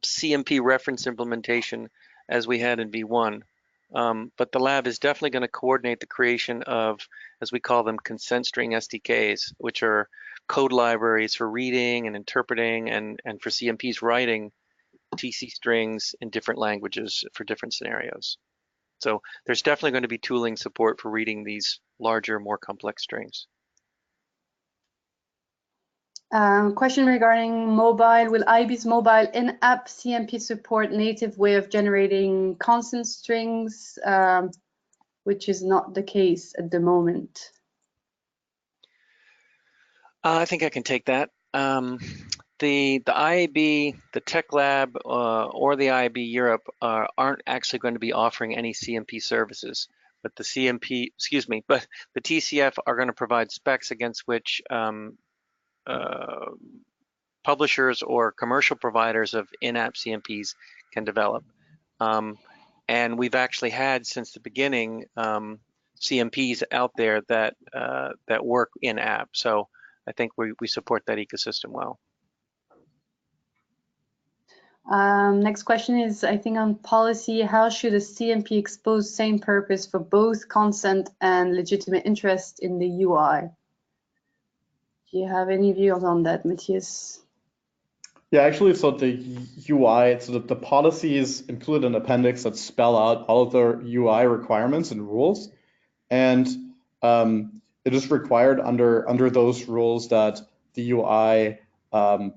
CMP reference implementation as we had in V1. But the lab is definitely going to coordinate the creation of, as we call them, consent string SDKs, which are code libraries for reading and interpreting and for CMPs writing TC strings in different languages for different scenarios. So there's definitely going to be tooling support for reading these larger, more complex strings. Question regarding mobile. Will IAB's mobile in-app CMP support native way of generating constant strings, which is not the case at the moment? I think I can take that. The IAB, the Tech Lab, or the IAB Europe aren't actually going to be offering any CMP services, but the TCF are going to provide specs against which publishers or commercial providers of in-app CMPs can develop. And we've actually had since the beginning CMPs out there that work in-app. So I think we support that ecosystem well. Next question is, I think, on policy. How should a CMP expose same purpose for both consent and legitimate interest in the UI? Do you have any views on that, Matthias? Yeah, actually, so the UI, so that the policies include an appendix that spell out all of the UI requirements and rules, and it is required under those rules that the UI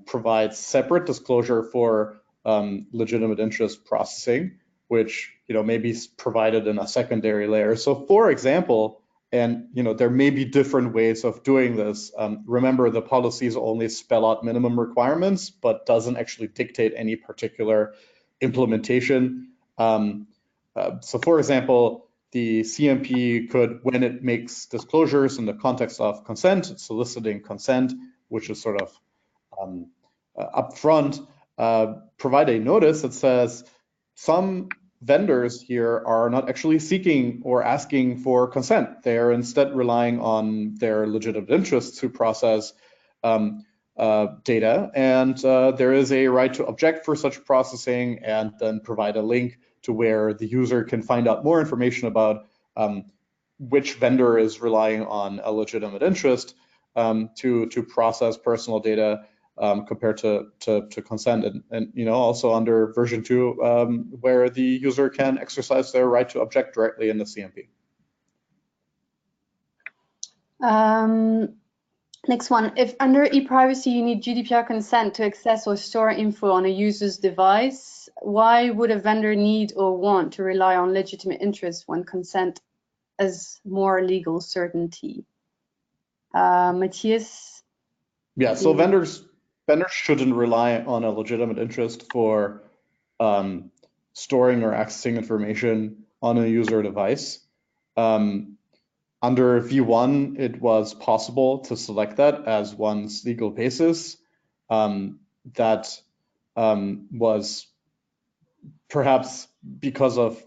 provides separate disclosure for legitimate interest processing, which may be provided in a secondary layer. So, for example, and there may be different ways of doing this. Remember, the policies only spell out minimum requirements, but doesn't actually dictate any particular implementation. So, for example, the CMP could, when it makes disclosures in the context of consent, soliciting consent, which is sort of upfront, provide a notice that says some vendors here are not actually seeking or asking for consent. They are instead relying on their legitimate interests to process data, and there is a right to object for such processing, and then provide a link to where the user can find out more information about which vendor is relying on a legitimate interest to process personal data compared to consent, and also under version 2 where the user can exercise their right to object directly in the CMP. Next one, if under ePrivacy you need GDPR consent to access or store info on a user's device, why would a vendor need or want to rely on legitimate interest when consent is more legal certainty? Matthias? Yeah, so vendors shouldn't rely on a legitimate interest for storing or accessing information on a user device. Under V1, it was possible to select that as one's legal basis. That was perhaps because of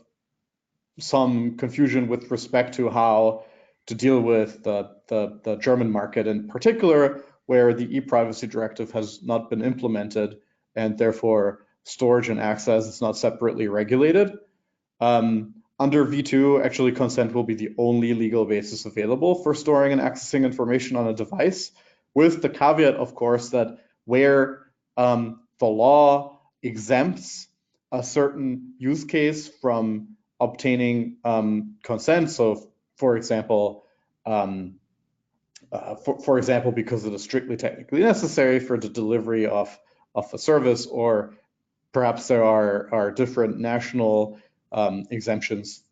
some confusion with respect to how to deal with the German market in particular, where the ePrivacy directive has not been implemented, and therefore storage and access is not separately regulated. Under V2, actually, consent will be the only legal basis available for storing and accessing information on a device, with the caveat, of course, that where the law exempts a certain use case from obtaining consent, so for example, because it is strictly technically necessary for the delivery of a service, or perhaps there are different national exemptions.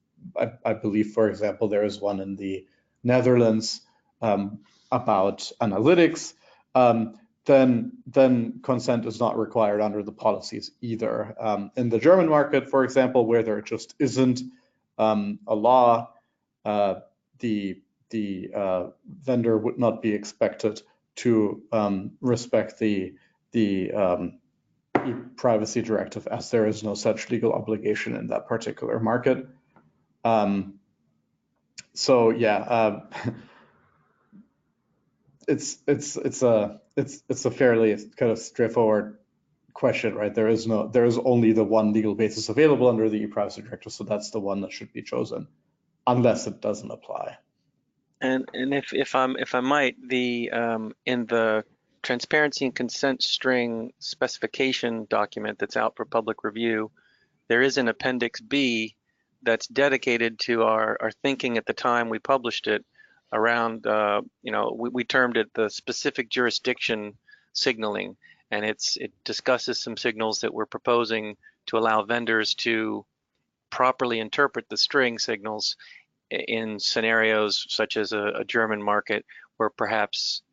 I believe, for example, there is one in the Netherlands about analytics. Then consent is not required under the policies either. In the German market, for example, where there just isn't a law, the vendor would not be expected to respect the privacy directive, as there is no such legal obligation in that particular market. So yeah, it's a fairly kind of straightforward question, right? There is only the one legal basis available under the privacy directive, so that's the one that should be chosen, unless it doesn't apply. And if I might, in the transparency and consent string specification document that's out for public review, there is an Appendix B that's dedicated to our thinking at the time we published it around, we termed it the specific jurisdiction signaling, and it discusses some signals that we're proposing to allow vendors to properly interpret the string signals in scenarios such as a German market where perhaps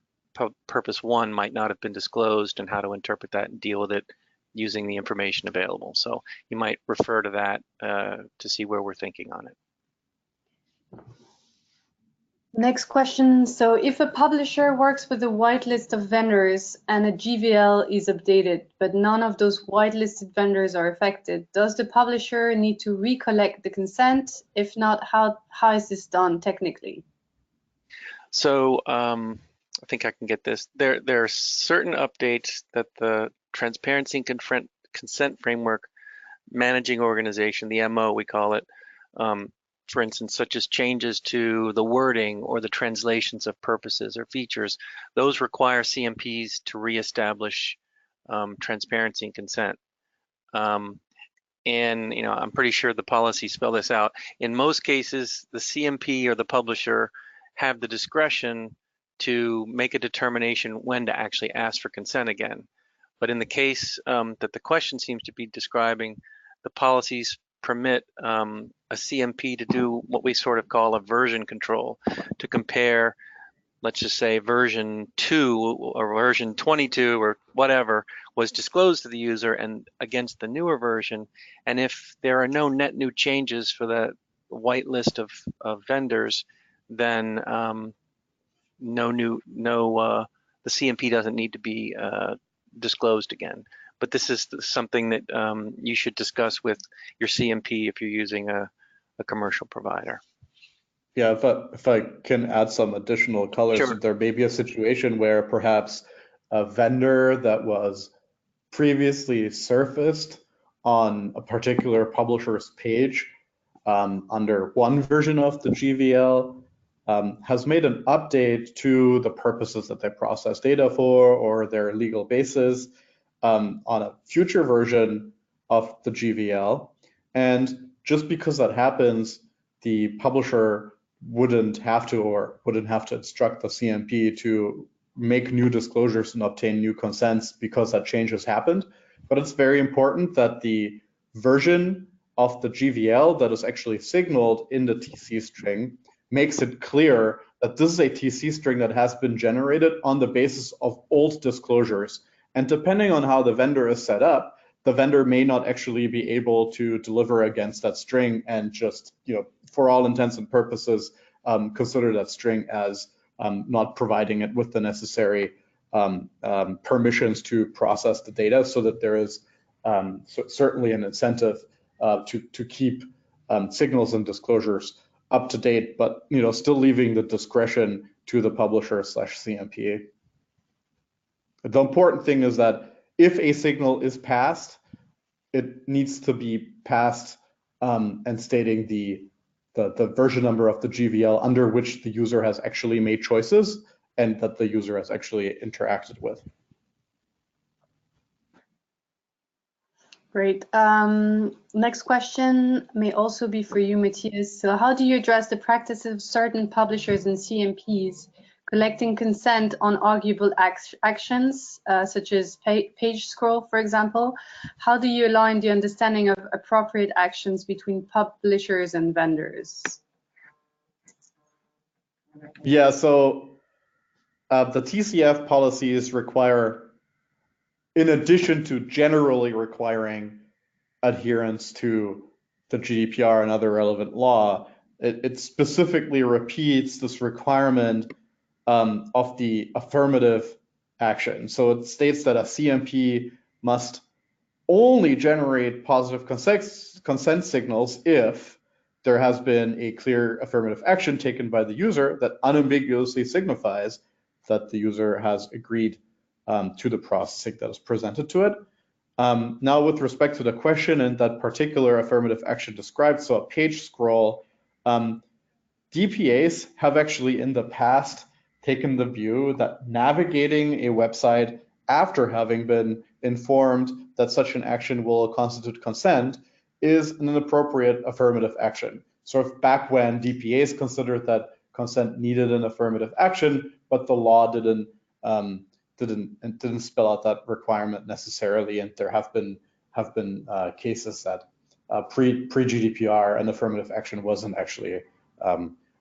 purpose one might not have been disclosed, and how to interpret that and deal with it using the information available. So you might refer to that to see where we're thinking on it. Next question. So if a publisher works with a whitelist of vendors and a GVL is updated, but none of those whitelisted vendors are affected, does the publisher need to recollect the consent? If not, how is this done technically? So I think I can get this. There are certain updates that the Transparency and Consent Framework Managing Organization, the MO we call it, for instance, such as changes to the wording or the translations of purposes or features, those require CMPs to reestablish transparency and consent. And I'm pretty sure the policies spell this out. In most cases, the CMP or the publisher have the discretion to make a determination when to actually ask for consent again. But in the case that the question seems to be describing, the policies permit a CMP to do what we sort of call a version control, to compare, let's just say version 2 or version 22 or whatever was disclosed to the user and against the newer version. And if there are no net new changes for the whitelist of vendors, then the CMP doesn't need to be disclosed again. But this is something that you should discuss with your CMP if you're using a commercial provider. Yeah, if I can add some additional colors, Sure. There may be a situation where perhaps a vendor that was previously surfaced on a particular publisher's page under one version of the GVL has made an update to the purposes that they process data for or their legal basis on a future version of the GVL. And just because that happens, the publisher wouldn't have to instruct the CMP to make new disclosures and obtain new consents because that change has happened. But it's very important that the version of the GVL that is actually signaled in the TC string makes it clear that this is a TC string that has been generated on the basis of old disclosures. And depending on how the vendor is set up, the vendor may not actually be able to deliver against that string and just, for all intents and purposes, consider that string as not providing it with the necessary permissions to process the data, so that there is certainly an incentive to keep signals and disclosures up to date, but still leaving the discretion to the publisher / CMP. The important thing is that if a signal is passed, it needs to be passed and stating the version number of the GVL under which the user has actually made choices and that the user has actually interacted with. Great. Next question may also be for you, Matthias. So how do you address the practice of certain publishers and CMPs collecting consent on arguable actions, such as page scroll, for example? How do you align the understanding of appropriate actions between publishers and vendors? Yeah, so the TCF policies require, in addition to generally requiring adherence to the GDPR and other relevant law, it specifically repeats this requirement of the affirmative action. So it states that a CMP must only generate positive consent signals if there has been a clear affirmative action taken by the user that unambiguously signifies that the user has agreed to the processing that is presented to it. Now, with respect to the question and that particular affirmative action described, so a page scroll, DPAs have actually in the past taken the view that navigating a website after having been informed that such an action will constitute consent is an inappropriate affirmative action. Sort of back when DPAs considered that consent needed an affirmative action, but the law didn't spell out that requirement necessarily, and there have been cases that pre GDPR an affirmative action wasn't actually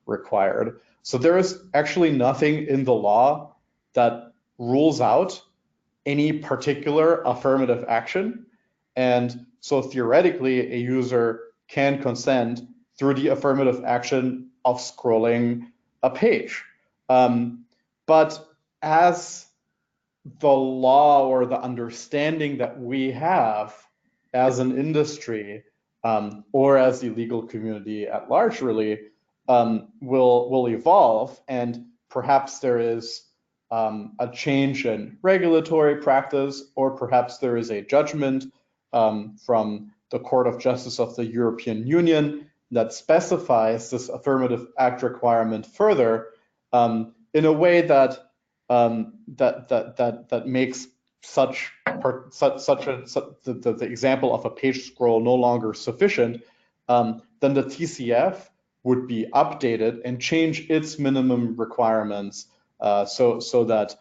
required. So there is actually nothing in the law that rules out any particular affirmative action, and so theoretically a user can consent through the affirmative action of scrolling a page. But as the law or the understanding that we have as an industry or as the legal community at large really will evolve, and perhaps there is a change in regulatory practice, or perhaps there is a judgment from the Court of Justice of the European Union that specifies this affirmative act requirement further in a way that that makes the example of a page scroll no longer sufficient, then the TCF would be updated and change its minimum requirements so that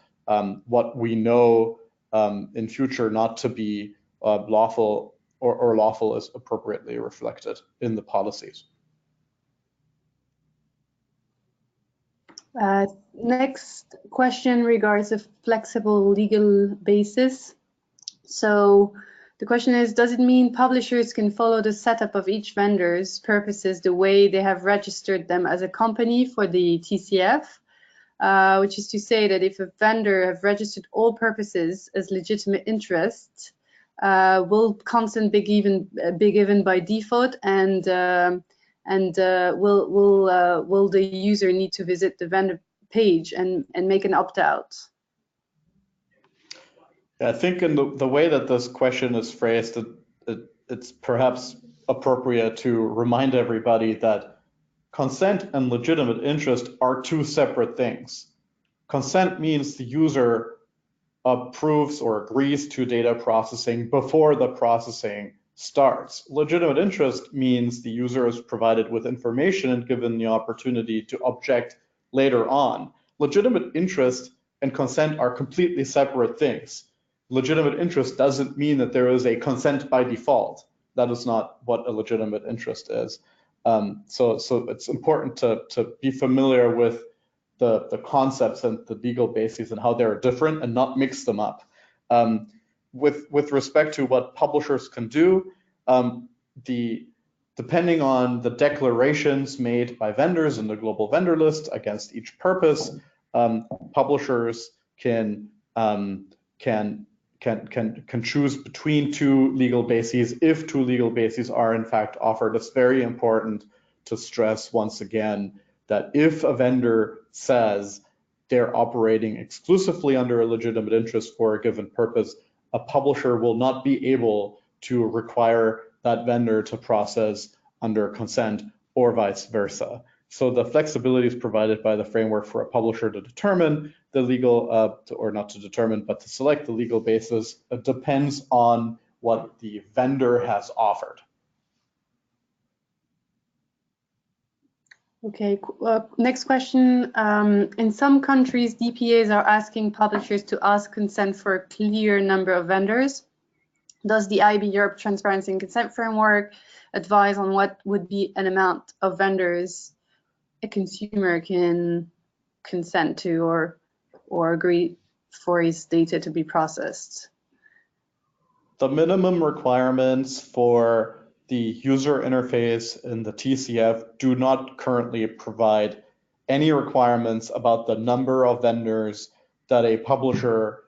what we know in future not to be lawful or lawful is appropriately reflected in the policies. Next question regards a flexible legal basis. So the question is, does it mean publishers can follow the setup of each vendor's purposes the way they have registered them as a company for the TCF? Which is to say that if a vendor have registered all purposes as legitimate interests, will consent be given by default, and will the user need to visit the vendor page and make an opt-out? I think in the way that this question is phrased, it's perhaps appropriate to remind everybody that consent and legitimate interest are two separate things. Consent means the user approves or agrees to data processing before the processing starts. Legitimate interest means the user is provided with information and given the opportunity to object later on. Legitimate interest and consent are completely separate things. Legitimate interest doesn't mean that there is a consent by default. That is not what a legitimate interest is. So it's important to be familiar with the concepts and the legal bases and how they're different and not mix them up. With respect to what publishers can do, depending on the declarations made by vendors in the global vendor list against each purpose, publishers can choose between two legal bases if two legal bases are in fact offered. It's very important to stress once again that if a vendor says they're operating exclusively under a legitimate interest for a given purpose, a publisher will not be able to require that vendor to process under consent or vice versa. So the flexibility is provided by the framework for a publisher to determine the legal, or not to determine, but to select the legal basis. It depends on what the vendor has offered. Okay, next question. In some countries, DPAs are asking publishers to ask consent for a clear number of vendors. Does the IAB Europe Transparency and Consent Framework advise on what would be an amount of vendors a consumer can consent to or agree for his data to be processed? The minimum requirements for the user interface in the TCF do not currently provide any requirements about the number of vendors that a publisher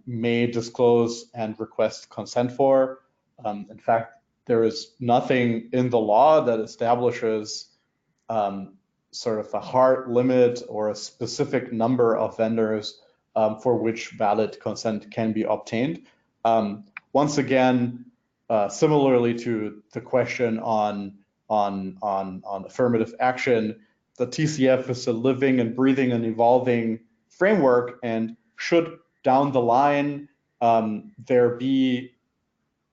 may disclose and request consent for. In fact, there is nothing in the law that establishes sort of a hard limit or a specific number of vendors for which valid consent can be obtained. Once again, similarly to the question on affirmative action, the TCF is a living and breathing and evolving framework, and should down the line there be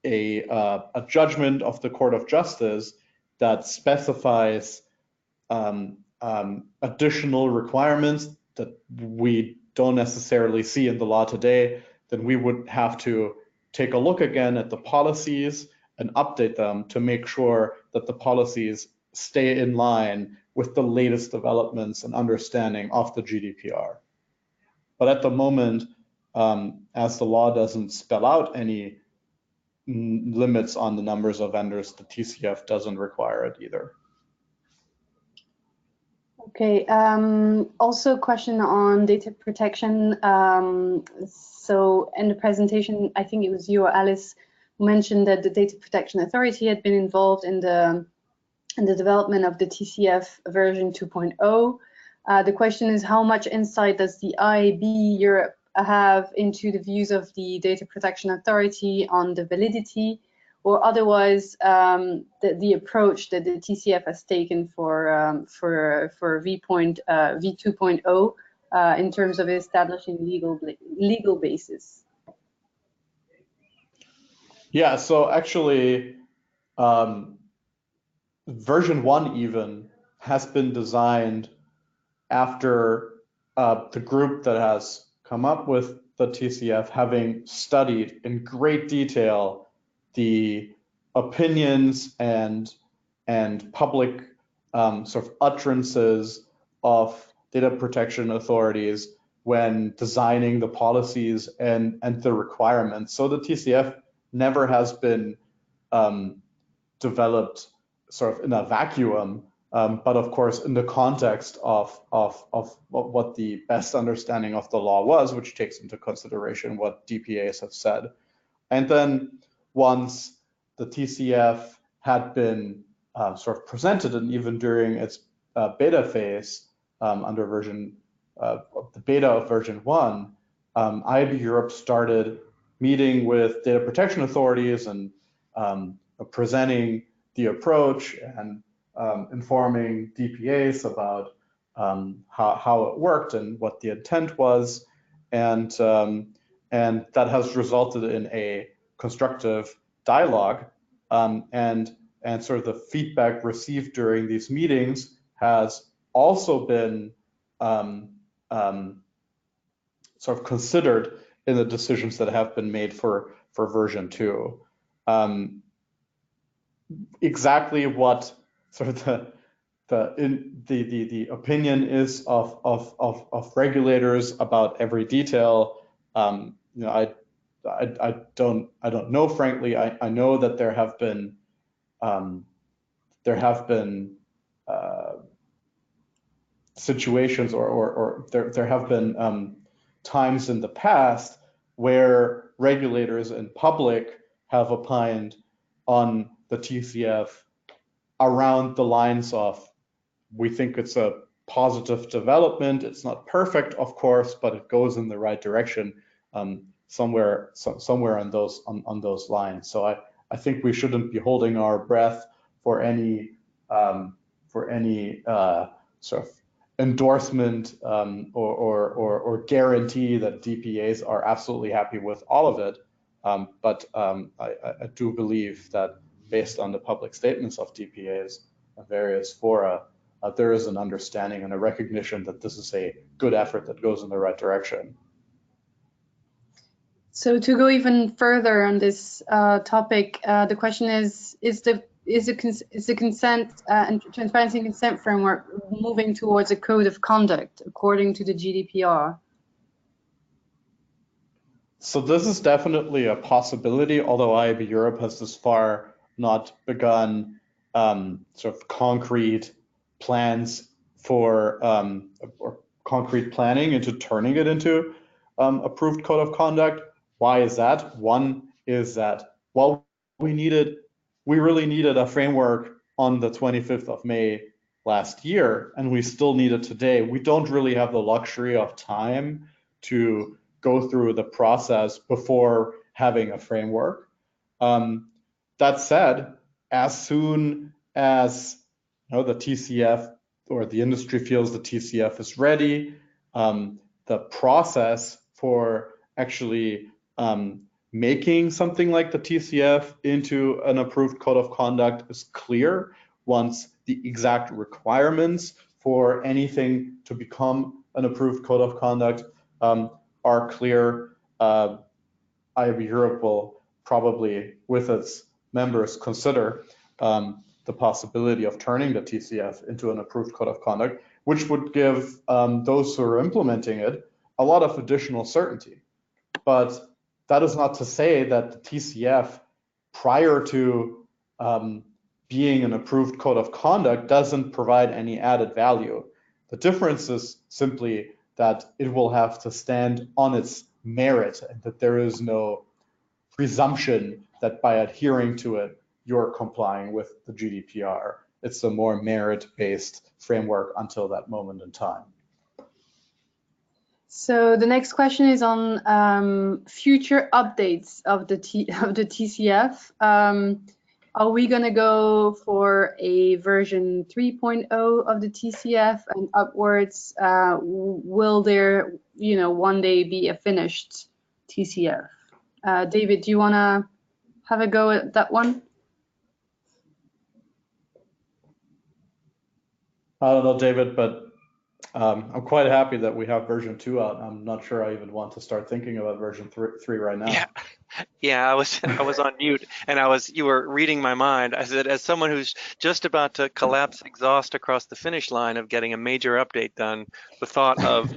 a judgment of the Court of Justice that specifies additional requirements that we don't necessarily see in the law today, then we would have to take a look again at the policies and update them to make sure that the policies stay in line with the latest developments and understanding of the GDPR. But at the moment, as the law doesn't spell out any limits on the numbers of vendors, the TCF doesn't require it either. Okay, also a question on data protection. So in the presentation, I think it was you or Alice who mentioned that the Data Protection Authority had been involved in the development of the TCF version 2.0. The question is, how much insight does the IAB Europe have into the views of the Data Protection Authority on the validity, or otherwise the approach that the TCF has taken for v2.0 in terms of establishing legal basis? Yeah, so actually, version 1 even has been designed after the group that has come up with the TCF having studied in great detail the opinions and public sort of utterances of data protection authorities when designing the policies and the requirements. So the TCF never has been developed sort of in a vacuum, but of course in the context of what the best understanding of the law was, which takes into consideration what DPAs have said. And then once the TCF had been sort of presented, and even during its beta phase under the beta of version 1, IAB Europe started meeting with data protection authorities and presenting the approach and informing DPAs about how it worked and what the intent was, and that has resulted in a constructive dialogue, and sort of the feedback received during these meetings has also been sort of considered in the decisions that have been made for version 2. Exactly what sort of the opinion is of regulators about every detail, you know, I don't know, frankly. I know that there have been situations or there have been times in the past where regulators in public have opined on the TCF around the lines of, we think it's a positive development. It's not perfect, of course, but it goes in the right direction. Somewhere on those lines. So I think we shouldn't be holding our breath for any sort of endorsement or guarantee that DPAs are absolutely happy with all of it. But I do believe that based on the public statements of DPAs and various fora, there is an understanding and a recognition that this is a good effort that goes in the right direction. So to go even further on this topic, the question is the consent and transparency and consent framework moving towards a code of conduct according to the GDPR? So this is definitely a possibility, although IAB Europe has thus far not begun sort of concrete plans for or concrete planning into turning it into approved code of conduct. Why is that? One is that, well, we really needed a framework on the 25th of May last year, and we still need it today. We don't really have the luxury of time to go through the process before having a framework. That said, as soon as the TCF or the industry feels the TCF is ready, the process for actually making something like the TCF into an approved code of conduct is clear. Once the exact requirements for anything to become an approved code of conduct are clear, IAB Europe will probably, with its members, consider the possibility of turning the TCF into an approved code of conduct, which would give those who are implementing it a lot of additional certainty. But that is not to say that the TCF, prior to being an approved code of conduct, doesn't provide any added value. The difference is simply that it will have to stand on its merit, and that there is no presumption that by adhering to it, you're complying with the GDPR. It's a more merit-based framework until that moment in time. So the next question is on future updates of the TCF. Are we going to go for a version 3.0 of the TCF and upwards? Will there, one day be a finished TCF? David, do you want to have a go at that one? I don't know, David, but I'm quite happy that we have version 2 out. I'm not sure I even want to start thinking about version 3 right now. Yeah, I was on mute, and you were reading my mind. I said, as someone who's just about to collapse exhaust across the finish line of getting a major update done, the thought of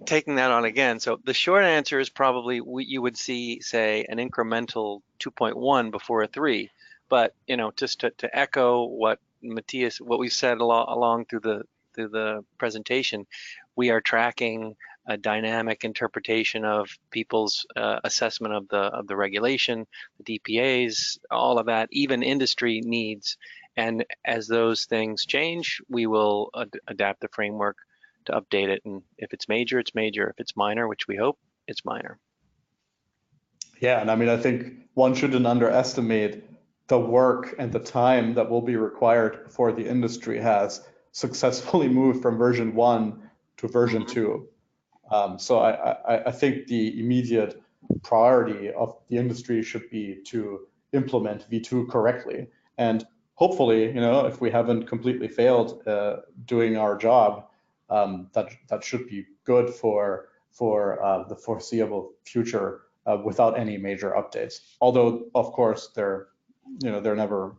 taking that on again. So the short answer is probably you would see, say, an incremental 2.1 before a 3. But just to echo what Matthias, what we said along through the presentation, we are tracking a dynamic interpretation of people's assessment of the regulation, the DPAs, all of that, even industry needs. And as those things change, we will adapt the framework to update it. And if it's major, it's major. If it's minor, which we hope, it's minor. Yeah, and I mean, I think one shouldn't underestimate the work and the time that will be required before the industry has successfully moved from version 1 to version 2. So I think the immediate priority of the industry should be to implement v2 correctly. And hopefully, if we haven't completely failed doing our job, that should be good for the foreseeable future without any major updates. Although, of course, they're never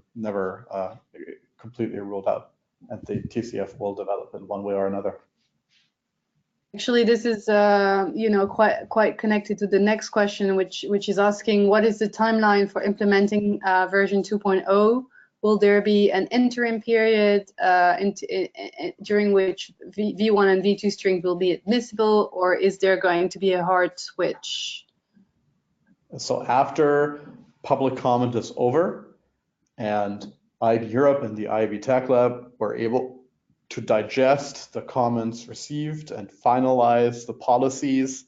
completely ruled out, and the TCF will develop in one way or another. Actually, this is quite connected to the next question, which is asking, what is the timeline for implementing version 2.0? Will there be an interim period during which v1 and v2 strings will be admissible, or is there going to be a hard switch? So after public comment is over and IAB Europe and the IAB Tech Lab were able to digest the comments received and finalize the policies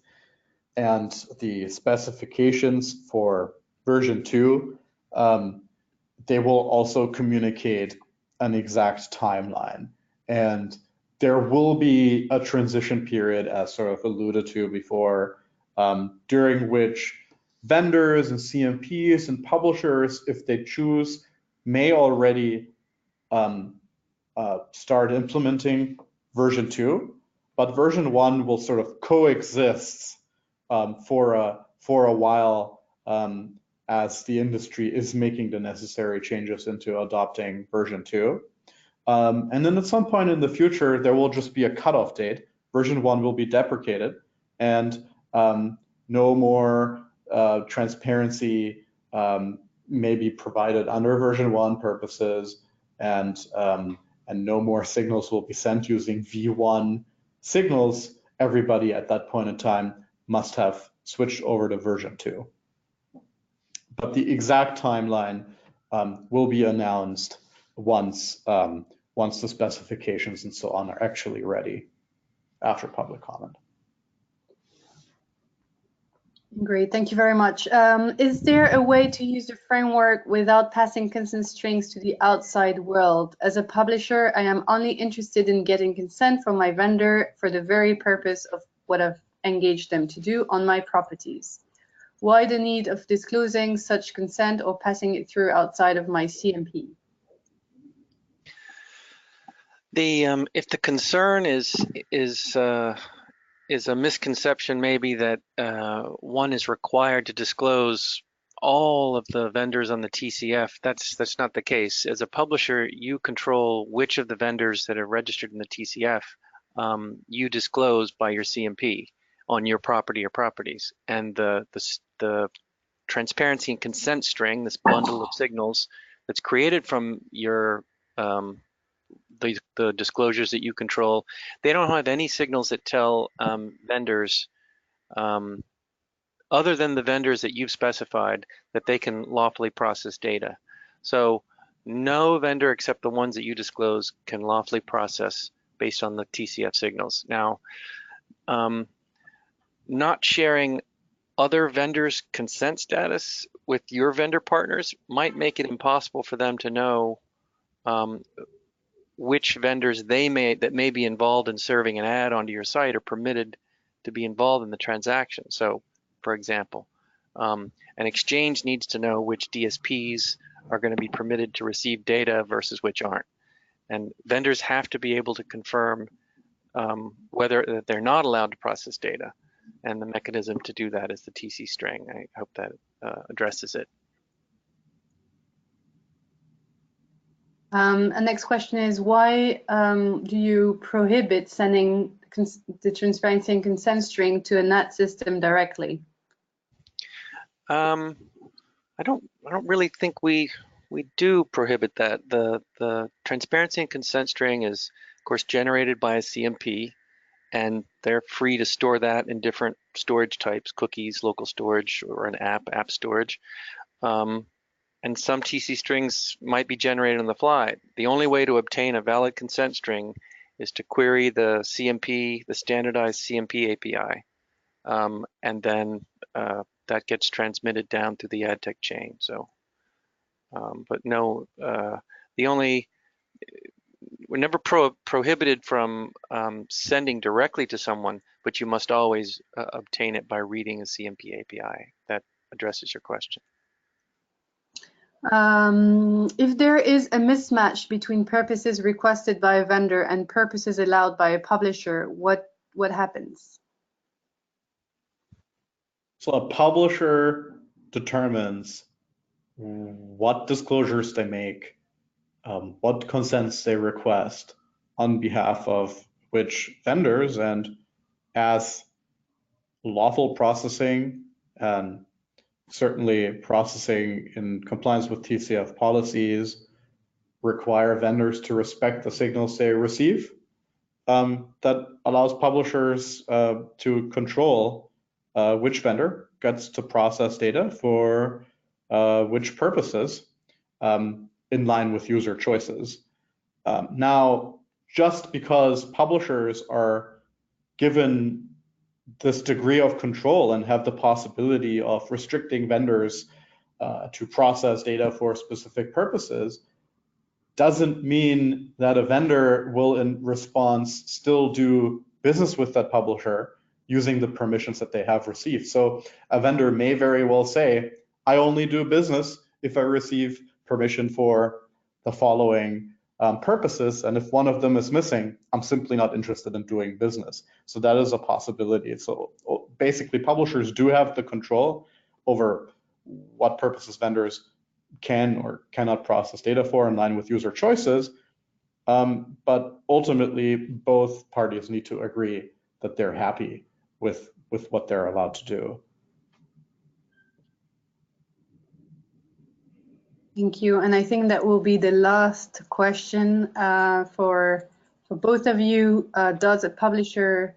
and the specifications for version 2, they will also communicate an exact timeline. And there will be a transition period, as sort of alluded to before, during which vendors and CMPs and publishers, if they choose, may already start implementing version 2, but version 1 will sort of coexist for a while as the industry is making the necessary changes into adopting version 2. And then at some point in the future, there will just be a cutoff date. Version 1 will be deprecated, and no more transparency may be provided under version 1 purposes, and and no more signals will be sent using v1 signals, everybody at that point in time must have switched over to version 2. But the exact timeline will be announced once the specifications and so on are actually ready after public comment. Great, thank you very much. Is there a way to use the framework without passing consent strings to the outside world? As a publisher, I am only interested in getting consent from my vendor for the very purpose of what I've engaged them to do on my properties. Why the need of disclosing such consent or passing it through outside of my CMP? If the concern is a misconception, maybe that one is required to disclose all of the vendors on the TCF, that's not the case. As a publisher, you control which of the vendors that are registered in the TCF you disclose by your CMP on your property or properties. And the transparency and consent string, this bundle of signals that's created from your the disclosures that you control, they don't have any signals that tell vendors other than the vendors that you've specified that they can lawfully process data. So no vendor except the ones that you disclose can lawfully process based on the TCF signals. Now, not sharing other vendors' consent status with your vendor partners might make it impossible for them to know which vendors that may be involved in serving an ad onto your site are permitted to be involved in the transaction. So, for example, an exchange needs to know which DSPs are going to be permitted to receive data versus which aren't. And vendors have to be able to confirm whether they're not allowed to process data. And the mechanism to do that is the TC string. I hope that addresses it. And next question is, why do you prohibit sending the transparency and consent string to a NAT system directly? I don't really think we do prohibit that. The transparency and consent string is, of course, generated by a CMP, and they're free to store that in different storage types: cookies, local storage, or an app storage. And some TC strings might be generated on the fly. The only way to obtain a valid consent string is to query the CMP, the standardized CMP API, and then that gets transmitted down through the ad tech chain. So, but no, we're never prohibited from sending directly to someone, but you must always obtain it by reading a CMP API. That addresses your question. If there is a mismatch between purposes requested by a vendor and purposes allowed by a publisher, what happens? So a publisher determines what disclosures they make, what consents they request on behalf of which vendors, and as lawful processing and certainly processing in compliance with TCF policies require vendors to respect the signals they receive. That allows publishers to control which vendor gets to process data for which purposes in line with user choices. Now, just because publishers are given this degree of control and have the possibility of restricting vendors to process data for specific purposes doesn't mean that a vendor will in response still do business with that publisher using the permissions that they have received. So a vendor may very well say, I only do business if I receive permission for the following purposes, and if one of them is missing, I'm simply not interested in doing business. So that is a possibility. So basically, publishers do have the control over what purposes vendors can or cannot process data for in line with user choices, but ultimately, both parties need to agree that they're happy with what they're allowed to do. Thank you. And I think that will be the last question for both of you. Does a publisher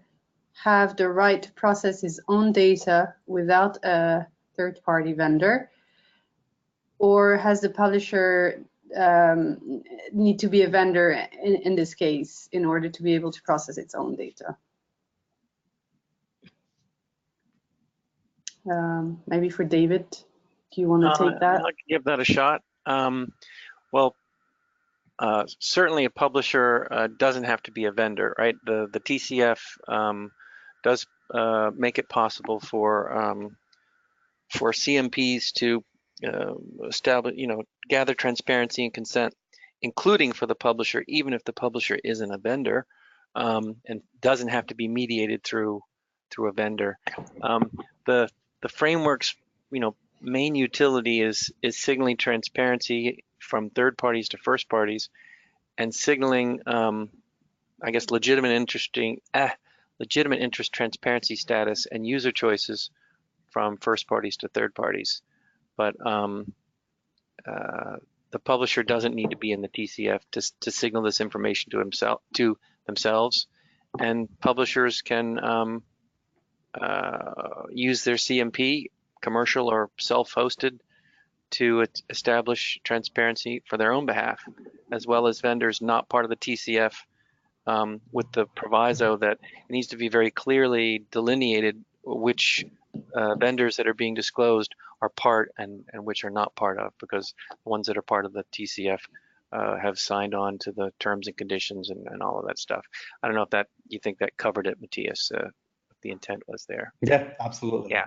have the right to process his own data without a third-party vendor? Or has the publisher need to be a vendor in this case in order to be able to process its own data? Maybe for David, do you want to take that? I'll give that a shot. Well, certainly a publisher doesn't have to be a vendor, right? The TCF does make it possible for CMPs to establish, gather transparency and consent, including for the publisher, even if the publisher isn't a vendor, and doesn't have to be mediated through a vendor. The framework's main utility is signaling transparency from third parties to first parties, and signaling I guess legitimate interest transparency status and user choices from first parties to third parties. But the publisher doesn't need to be in the TCF to signal this information to themselves, and publishers can use their CMP, commercial or self-hosted, to establish transparency for their own behalf, as well as vendors not part of the TCF, with the proviso that it needs to be very clearly delineated which vendors that are being disclosed are part and which are not part of, because the ones that are part of the TCF have signed on to the terms and conditions and all of that stuff. I don't know if that you think that covered it, Matthias. The intent was there. Yeah, absolutely. Yeah.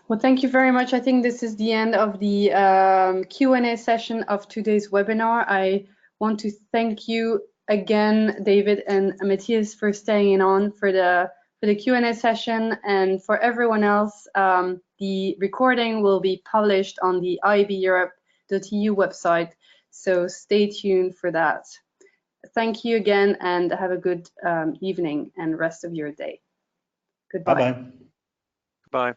Well, thank you very much. I think this is the end of the Q&A session of today's webinar. I want to thank you again, David and Matthias, for staying on for the Q&A session, and for everyone else. The recording will be published on the IAB Europe.eu website, so stay tuned for that. Thank you again, and have a good evening and rest of your day. Goodbye. Bye-bye. Bye.